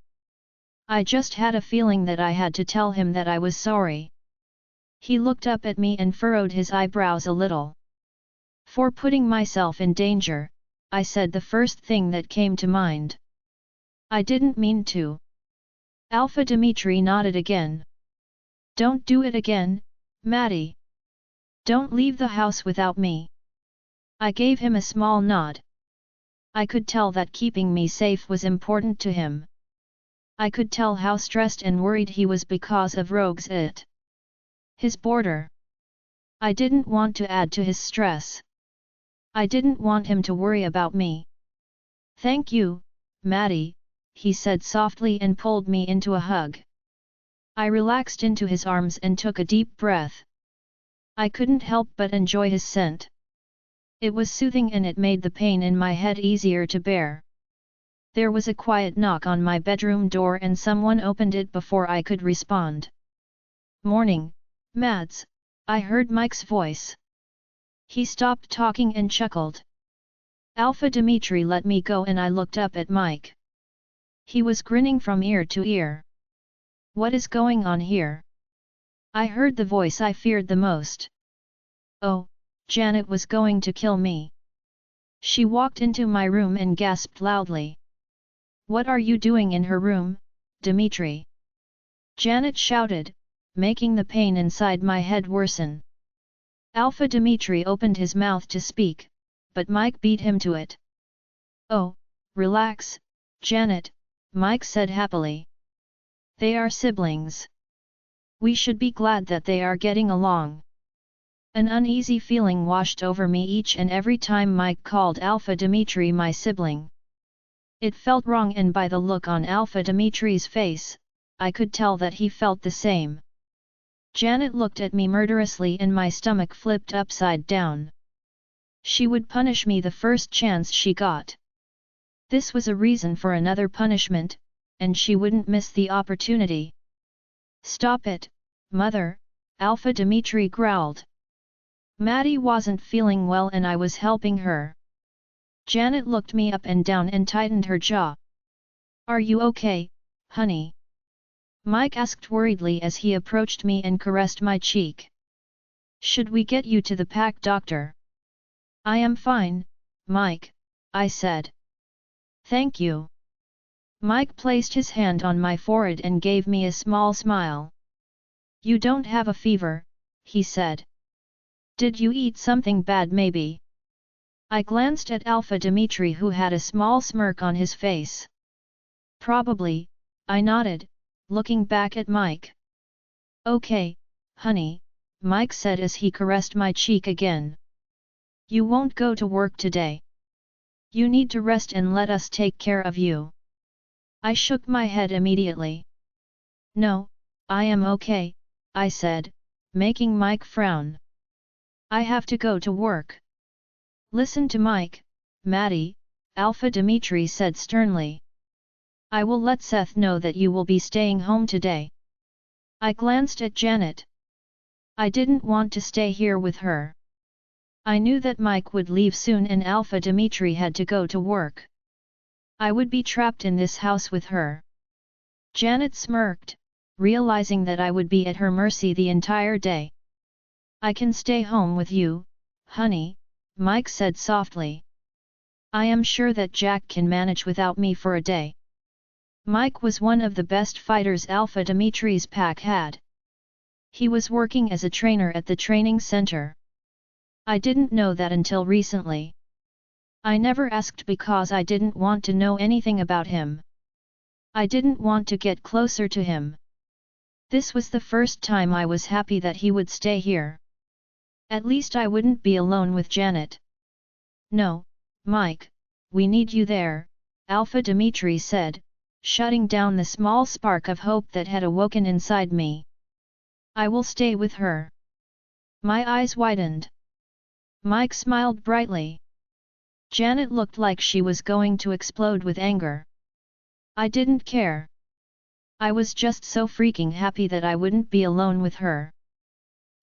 I just had a feeling that I had to tell him that I was sorry. He looked up at me and furrowed his eyebrows a little. For putting myself in danger, I said the first thing that came to mind. I didn't mean to. Alpha Dimitri nodded again. Don't do it again, Maddie. Don't leave the house without me. I gave him a small nod. I could tell that keeping me safe was important to him. I could tell how stressed and worried he was because of rogues at his border. I didn't want to add to his stress. I didn't want him to worry about me. Thank you, Maddie, he said softly and pulled me into a hug. I relaxed into his arms and took a deep breath. I couldn't help but enjoy his scent. It was soothing and it made the pain in my head easier to bear. There was a quiet knock on my bedroom door and someone opened it before I could respond. Morning, Mads, I heard Mike's voice. He stopped talking and chuckled. Alpha Dimitri let me go and I looked up at Mike. He was grinning from ear to ear. What is going on here? I heard the voice I feared the most. Oh, Janet was going to kill me. She walked into my room and gasped loudly. What are you doing in her room, Dimitri? Janet shouted, making the pain inside my head worsen. Alpha Dimitri opened his mouth to speak, but Mike beat him to it. Oh, Relax, Janet, Mike said happily. They are siblings. We should be glad that they are getting along. An uneasy feeling washed over me each and every time Mike called Alpha Dimitri my sibling. It felt wrong, and by the look on Alpha Dimitri's face, I could tell that he felt the same. Janet looked at me murderously and my stomach flipped upside down. She would punish me the first chance she got. This was a reason for another punishment, and she wouldn't miss the opportunity. Stop it, Mother, Alpha Dimitri growled. Maddie wasn't feeling well and I was helping her. Janet looked me up and down and tightened her jaw. Are you okay, honey? Mike asked worriedly as he approached me and caressed my cheek. Should we get you to the pack doctor? I am fine, Mike, I said. Thank you. Mike placed his hand on my forehead and gave me a small smile. You don't have a fever, he said. Did you eat something bad maybe? I glanced at Alpha Dimitri, who had a small smirk on his face. Probably, I nodded, looking back at Mike. Okay, honey, Mike said as he caressed my cheek again. You won't go to work today. You need to rest and let us take care of you. I shook my head immediately. No, I am okay, I said, making Mike frown. I have to go to work. Listen to Mike, Maddie, Alpha Dimitri said sternly. I will let Seth know that you will be staying home today. I glanced at Janet. I didn't want to stay here with her. I knew that Mike would leave soon and Alpha Dimitri had to go to work. I would be trapped in this house with her. Janet smirked, realizing that I would be at her mercy the entire day. I can stay home with you, honey, Mike said softly. I am sure that Jack can manage without me for a day. Mike was one of the best fighters Alpha Dimitri's pack had. He was working as a trainer at the training center. I didn't know that until recently. I never asked because I didn't want to know anything about him. I didn't want to get closer to him. This was the first time I was happy that he would stay here. At least I wouldn't be alone with Janet. No, Mike, we need you there, Alpha Dimitri said, shutting down the small spark of hope that had awoken inside me. I will stay with her. My eyes widened. Mike smiled brightly. Janet looked like she was going to explode with anger. I didn't care. I was just so freaking happy that I wouldn't be alone with her.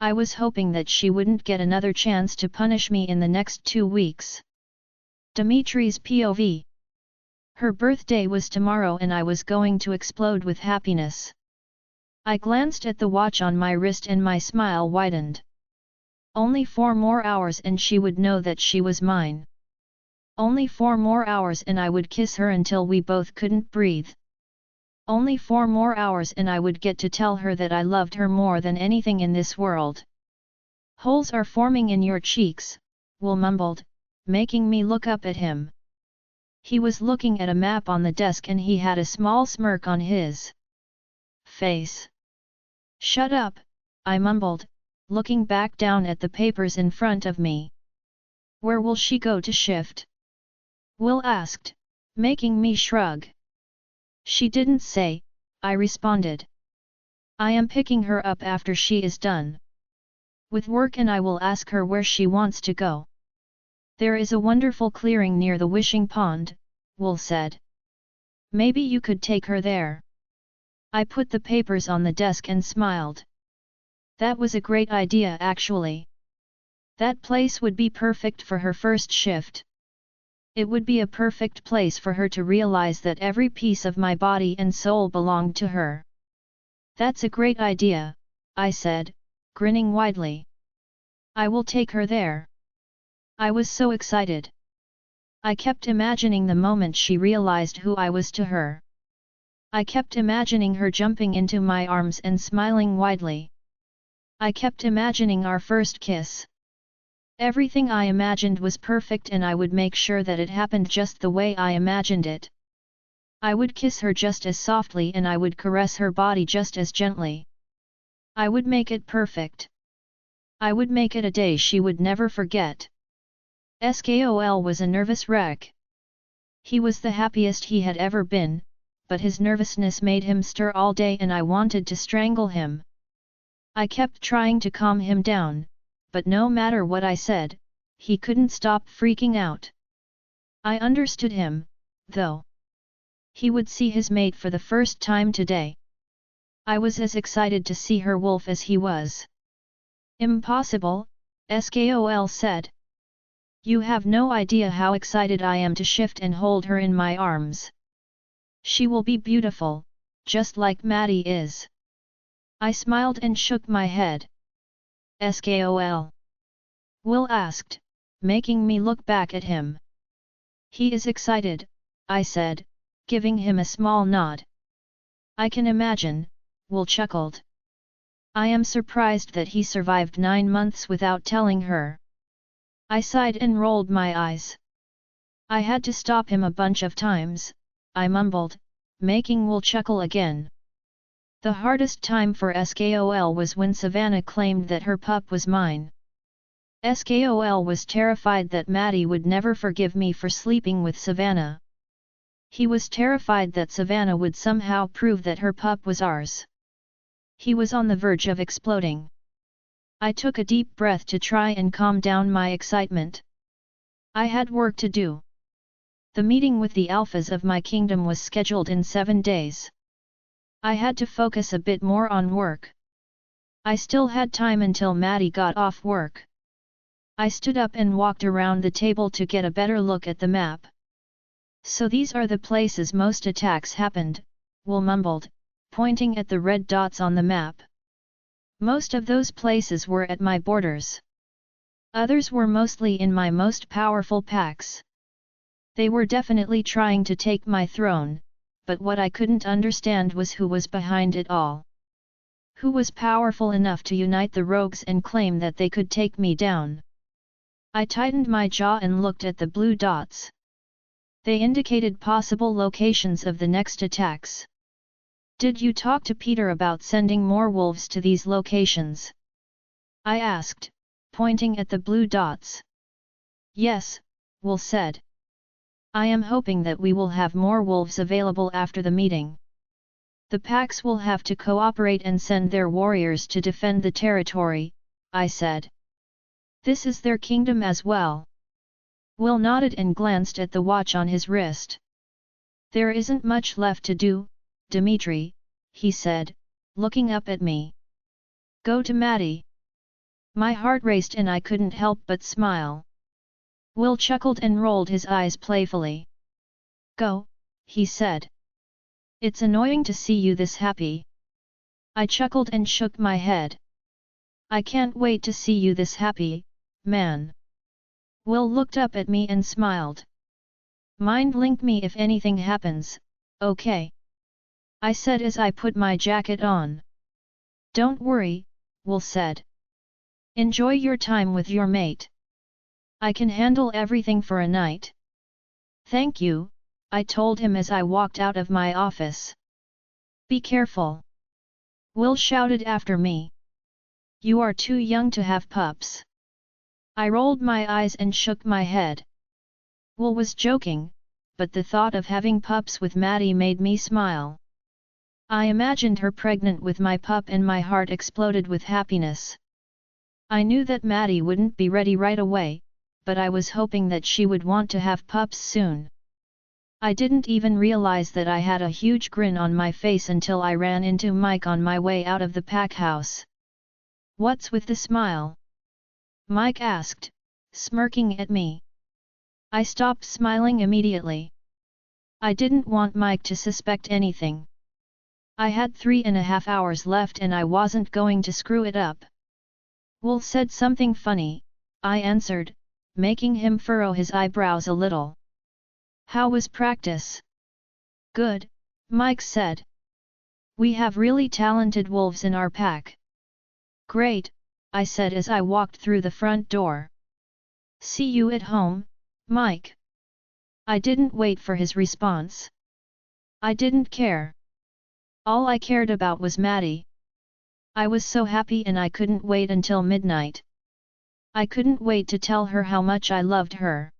I was hoping that she wouldn't get another chance to punish me in the next 2 weeks. Dimitri's POV. Her birthday was tomorrow and I was going to explode with happiness. I glanced at the watch on my wrist and my smile widened. Only 4 more hours and she would know that she was mine. Only 4 more hours and I would kiss her until we both couldn't breathe. Only 4 more hours and I would get to tell her that I loved her more than anything in this world. Holes are forming in your cheeks, Will mumbled, making me look up at him. He was looking at a map on the desk and he had a small smirk on his face. Shut up, I mumbled, looking back down at the papers in front of me. Where will she go to shift? Will asked, making me shrug. She didn't say, I responded. I am picking her up after she is done with work and I will ask her where she wants to go. There is a wonderful clearing near the wishing pond, Will said. Maybe you could take her there. I put the papers on the desk and smiled. That was a great idea actually. That place would be perfect for her first shift. It would be a perfect place for her to realize that every piece of my body and soul belonged to her. That's a great idea, I said, grinning widely. I will take her there. I was so excited. I kept imagining the moment she realized who I was to her. I kept imagining her jumping into my arms and smiling widely. I kept imagining our first kiss. Everything I imagined was perfect and I would make sure that it happened just the way I imagined it. I would kiss her just as softly and I would caress her body just as gently. I would make it perfect. I would make it a day she would never forget. Skol was a nervous wreck. He was the happiest he had ever been, but his nervousness made him stir all day and I wanted to strangle him. I kept trying to calm him down, but no matter what I said, he couldn't stop freaking out. I understood him, though. He would see his mate for the first time today. I was as excited to see her wolf as he was. Impossible, Skol said. You have no idea how excited I am to shift and hold her in my arms. She will be beautiful, just like Maddie is. I smiled and shook my head. Skol. Will asked, making me look back at him. He is excited, I said, giving him a small nod. I can imagine, Will chuckled. I am surprised that he survived 9 months without telling her. I sighed and rolled my eyes. I had to stop him a bunch of times, I mumbled, making Will chuckle again. The hardest time for Skol was when Savannah claimed that her pup was mine. Skol was terrified that Maddie would never forgive me for sleeping with Savannah. He was terrified that Savannah would somehow prove that her pup was ours. He was on the verge of exploding. I took a deep breath to try and calm down my excitement. I had work to do. The meeting with the alphas of my kingdom was scheduled in 7 days. I had to focus a bit more on work. I still had time until Maddie got off work. I stood up and walked around the table to get a better look at the map. So these are the places most attacks happened, Will mumbled, pointing at the red dots on the map. Most of those places were at my borders. Others were mostly in my most powerful packs. They were definitely trying to take my throne, but what I couldn't understand was who was behind it all. Who was powerful enough to unite the rogues and claim that they could take me down? I tightened my jaw and looked at the blue dots. They indicated possible locations of the next attacks. Did you talk to Peter about sending more wolves to these locations? I asked, pointing at the blue dots. Yes, Will said. I am hoping that we will have more wolves available after the meeting. The packs will have to cooperate and send their warriors to defend the territory, I said. This is their kingdom as well. Will nodded and glanced at the watch on his wrist. There isn't much left to do, Dimitri, he said, looking up at me. Go to Maddie. My heart raced and I couldn't help but smile. Will chuckled and rolled his eyes playfully. Go, he said. It's annoying to see you this happy. I chuckled and shook my head. I can't wait to see you this happy, man. Will looked up at me and smiled. Mind link me if anything happens, okay? I said as I put my jacket on. Don't worry, Will said. Enjoy your time with your mate. I can handle everything for a night. Thank you, I told him as I walked out of my office. Be careful. Will shouted after me. You are too young to have pups. I rolled my eyes and shook my head. Will was joking, but the thought of having pups with Maddie made me smile. I imagined her pregnant with my pup and my heart exploded with happiness. I knew that Maddie wouldn't be ready right away, but I was hoping that she would want to have pups soon. I didn't even realize that I had a huge grin on my face until I ran into Mike on my way out of the pack house. What's with the smile? Mike asked, smirking at me. I stopped smiling immediately. I didn't want Mike to suspect anything. I had 3.5 hours left and I wasn't going to screw it up. Will said something funny, I answered, making him furrow his eyebrows a little. How was practice? Good, Mike said. We have really talented wolves in our pack. Great, I said as I walked through the front door. See you at home, Mike. I didn't wait for his response. I didn't care. All I cared about was Maddie. I was so happy and I couldn't wait until midnight. I couldn't wait to tell her how much I loved her.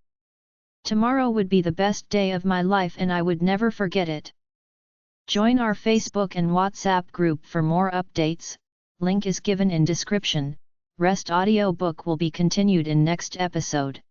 Tomorrow would be the best day of my life and I would never forget it. Join our Facebook and WhatsApp group for more updates, link is given in description. Rest audiobook will be continued in next episode.